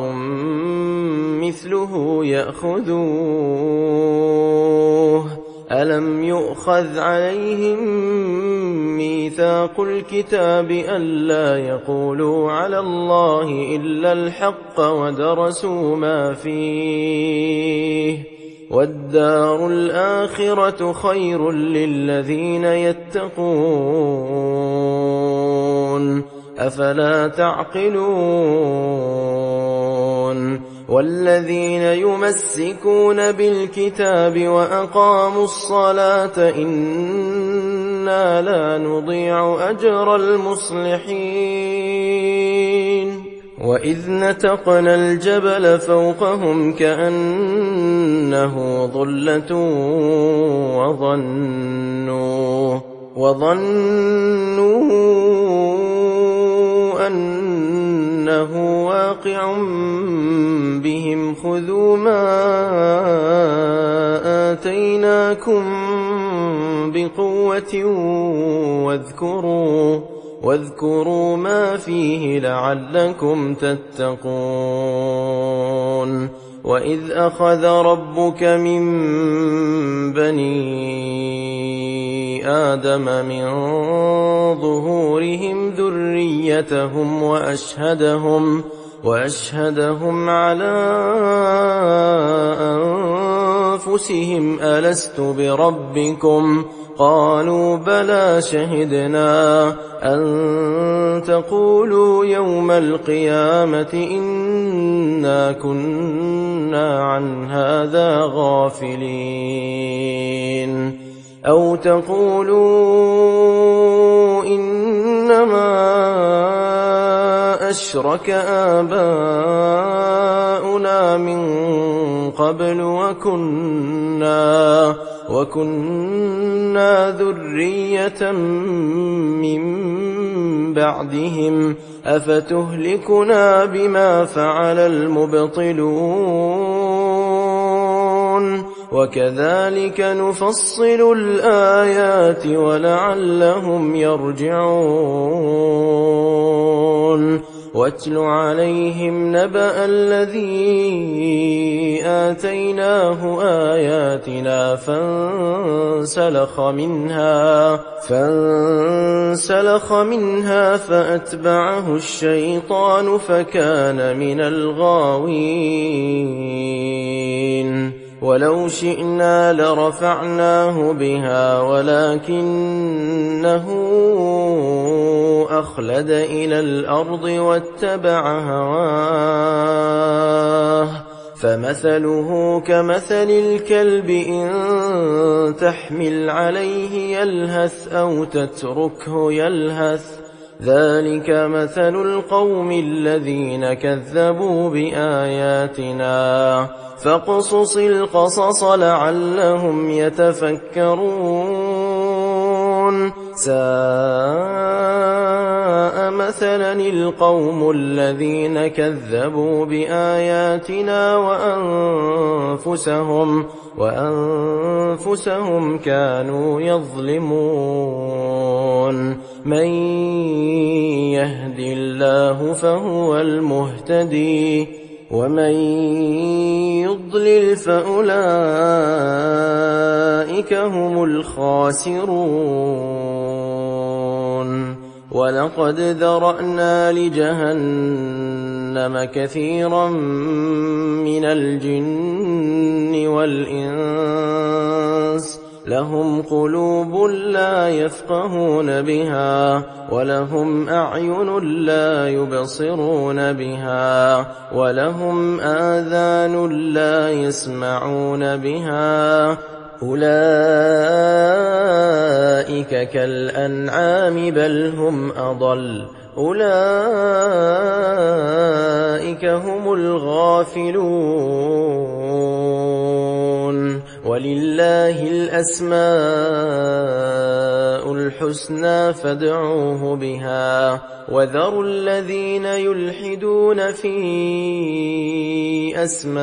مثله يأخذوه. ألم يؤخذ عليهم ميثاق الكتاب ألا يقولوا على الله إلا الحق ودرسوا ما فيه والدار الآخرة خير للذين يتقون أفلا تعقلون. والذين يمسكون بالكتاب وأقاموا الصلاة إنا لا نضيع أجر المصلحين. وإذ نتقنا الجبل فوقهم كأنه ظلة وظنوا أنه واقع بهم خذوا ما آتيناكم بقوة واذكروا ما فيه لعلكم تتقون. وإذ أخذ ربك من بني آدم من ظهورهم ذريتهم وأشهدهم على أنفسهم ألست بربكم قالوا بلى شهدنا أن تقولوا يوم القيامة إنا كنا عن هذا غافلين أو تقولوا إنما أشرك آباؤنا من قبل وكنا ذرية من بعدهم أفتهلكنا بما فعل المبطلون وكذلك نفصل الآيات ولعلهم يرجعون واتل عليهم نبأ الذي آتيناه آياتنا فانسلخ منها فأتبعه الشيطان فكان من الغاوين ولو شئنا لرفعناه بها ولكنه أخلد إلى الأرض واتبع هواه فمثله كمثل الكلب إن تحمل عليه يلهث أو تتركه يلهث ذلك مثل القوم الذين كذبوا بآياتنا فاقصص القصص لعلهم يتفكرون ساء مثلا القوم الذين كذبوا بآياتنا وأنفسهم كانوا يظلمون من يهد الله فهو المهتدي ومن يضلل فأولئك هم الخاسرون ولقد ذرأنا لجهنم كثيرا من الجن والإنس لهم قلوب لا يفقهون بها ولهم أعين لا يبصرون بها ولهم آذان لا يسمعون بها أولئك كالأنعام بل هم أضل أولئك هم الغافلون ولله الأسماء الحسنى فادعوه بها وذروا الذين يلحدون في أسمائه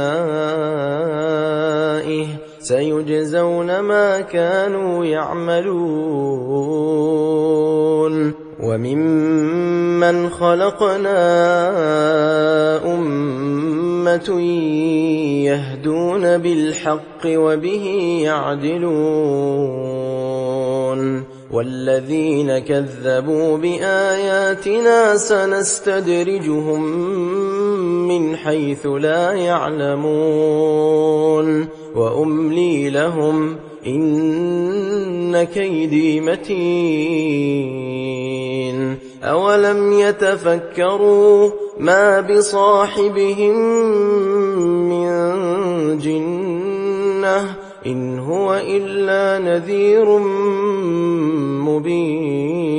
سيجزون ما كانوا يعملون وممن خلقنا أمة يهدون بالحق وبه يعدلون والذين كذبوا بآياتنا سنستدرجهم من حيث لا يعلمون وأملي لهم إن كيدي متين أولم يتفكروا ما بصاحبهم من جنة إن هو إلا نذير مبين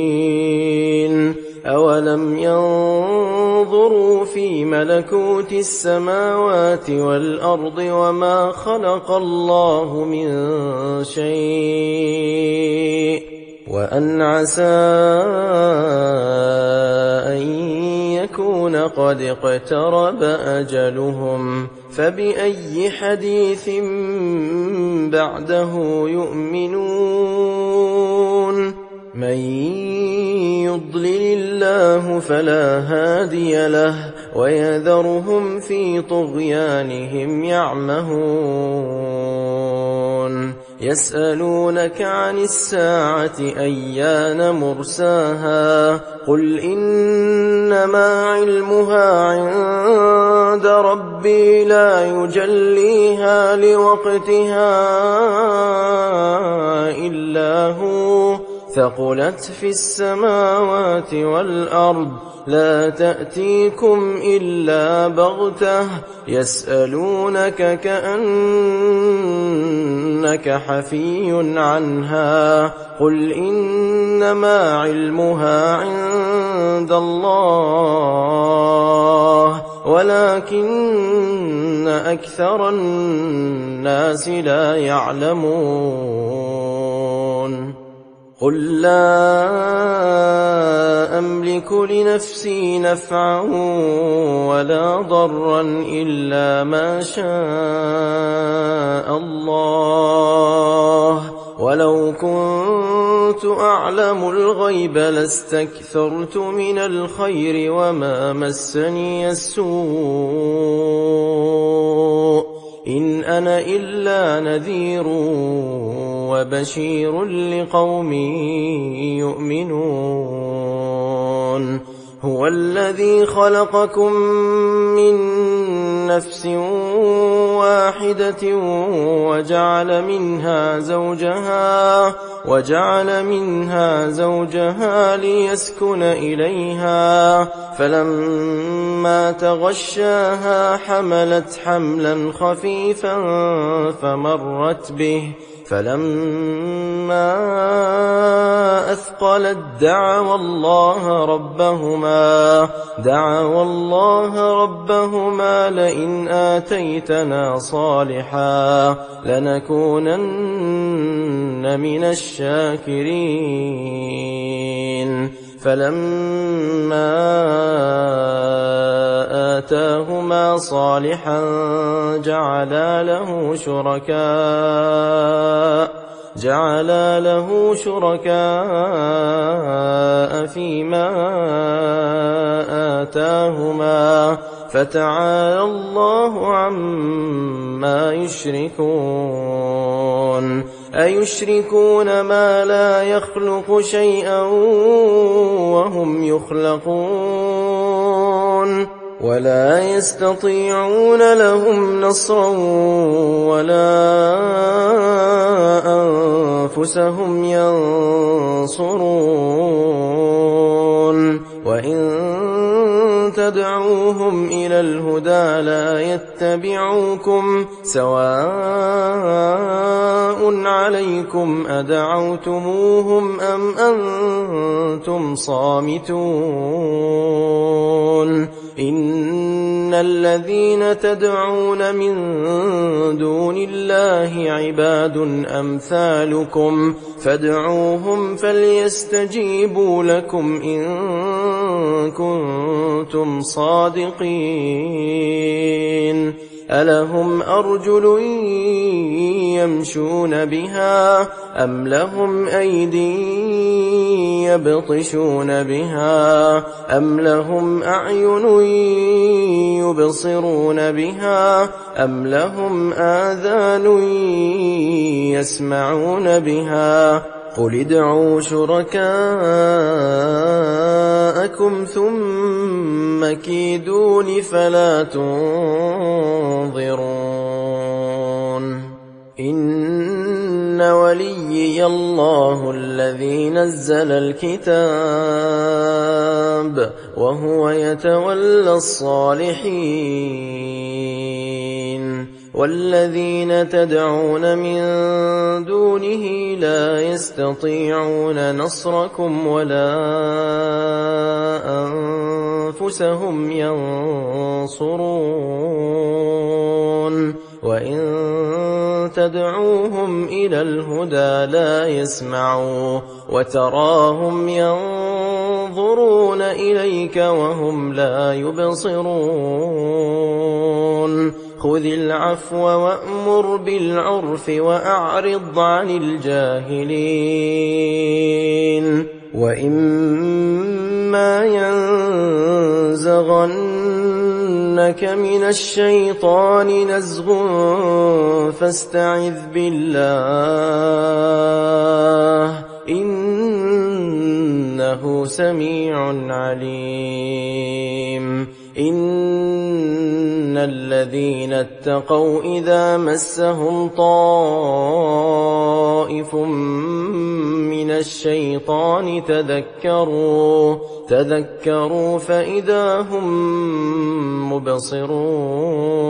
أولم ينظروا في ملكوت السماوات والأرض وما خلق الله من شيء وأن عسى أن يكون قد اقترب أجلهم فبأي حديث بعده يؤمنون من يضلل الله فلا هادي له ويذرهم في طغيانهم يعمهون يسألونك عن الساعة أيان مرساها قل إنما علمها عند ربي لا يجليها لوقتها إلا هو ثقلت في السماوات والأرض لا تأتيكم إلا بغتة يسألونك كأنك حفي عنها قل إنما علمها عند عند الله ولكن أكثر الناس لا يعلمون قل لا أملك لنفسي نفعا ولا ضرا إلا ما شاء الله ولو كنت أعلم الغيب لاستكثرت من الخير وما مسني السوء إن أنا إلا نذير وبشير لقوم يؤمنون هو الذي خلقكم من نفس واحدة وجعل منها زوجها ليسكن إليها فلما تغشاها حملت حملا خفيفا فمرت به فلما أثقلت دعوا الله ربهما لئن آتيتنا صالحا لنكونن من الشاكرين فلما آتاهما صالحا جعلا له شركاء فيما آتاهما فتعالى الله عما يشركون أيشركون ما لا يخلق شيئا وهم يخلقون ولا يستطيعون لهم نصرا ولا أنفسهم ينصرون وإن تدعوهم إلى الهدى لا يتبعوكم سواء عليكم أدعوتموهم أم أنتم صامتون إن الذين تدعون من دون الله عباد أمثالكم فادعوهم فليستجيبوا لكم إن كنتم صادقين ألهم أرجل يمشون بها أم لهم أيدي يبطشون بها أم لهم أعين يبصرون بها أم لهم آذان يسمعون بها قل ادعوا شركاءكم ثم كيدون فلا تنظرون إن وليي الله الذي نزل الكتاب وهو يتولى الصالحين والذين تدعون من دونه لا يستطيعون نصركم ولا أنفسهم ينصرون وإن تدعوهم إلى الهدى لا يسمعوا وتراهم ينظرون إليك وهم لا يبصرون خذ العفو وأمر بالعرف وأعرض عن الجاهلين وإما ينزغنك من الشيطان نزغ فاستعذ بالله إنه سميع عليم إن الذين اتقوا إذا مسهم طائف من الشيطان تذكروا فإذا هم مبصرون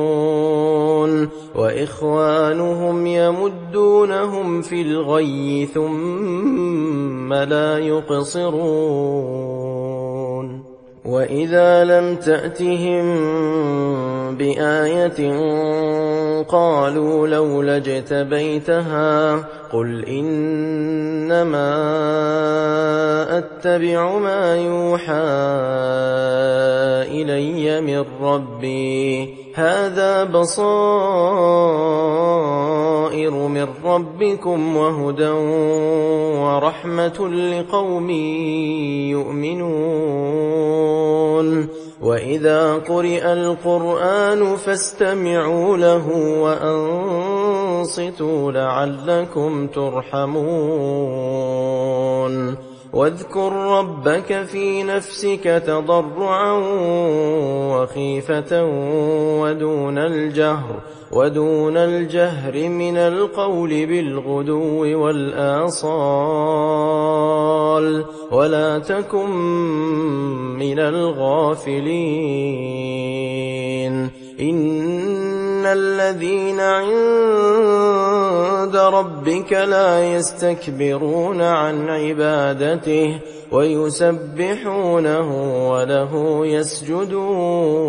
وإخوانهم يمدونهم في الغي ثم لا يقصرون وإذا لم تأتهم بآية قالوا لولا اجتبيتها قل إنما أتبع ما يوحى إلي من ربي هذا بصائر من ربكم وهدى ورحمة لقوم يؤمنون وإذا قرئ القرآن فاستمعوا له وأنصتوا لعلكم ترحمون واذكر ربك في نفسك تضرعا وخيفة ودون الجهر من القول بالغدو والآصال ولا تكن من الغافلين إن الذين عند ربك لا يستكبرون عن عبادته ويسبحونه وله يسجدون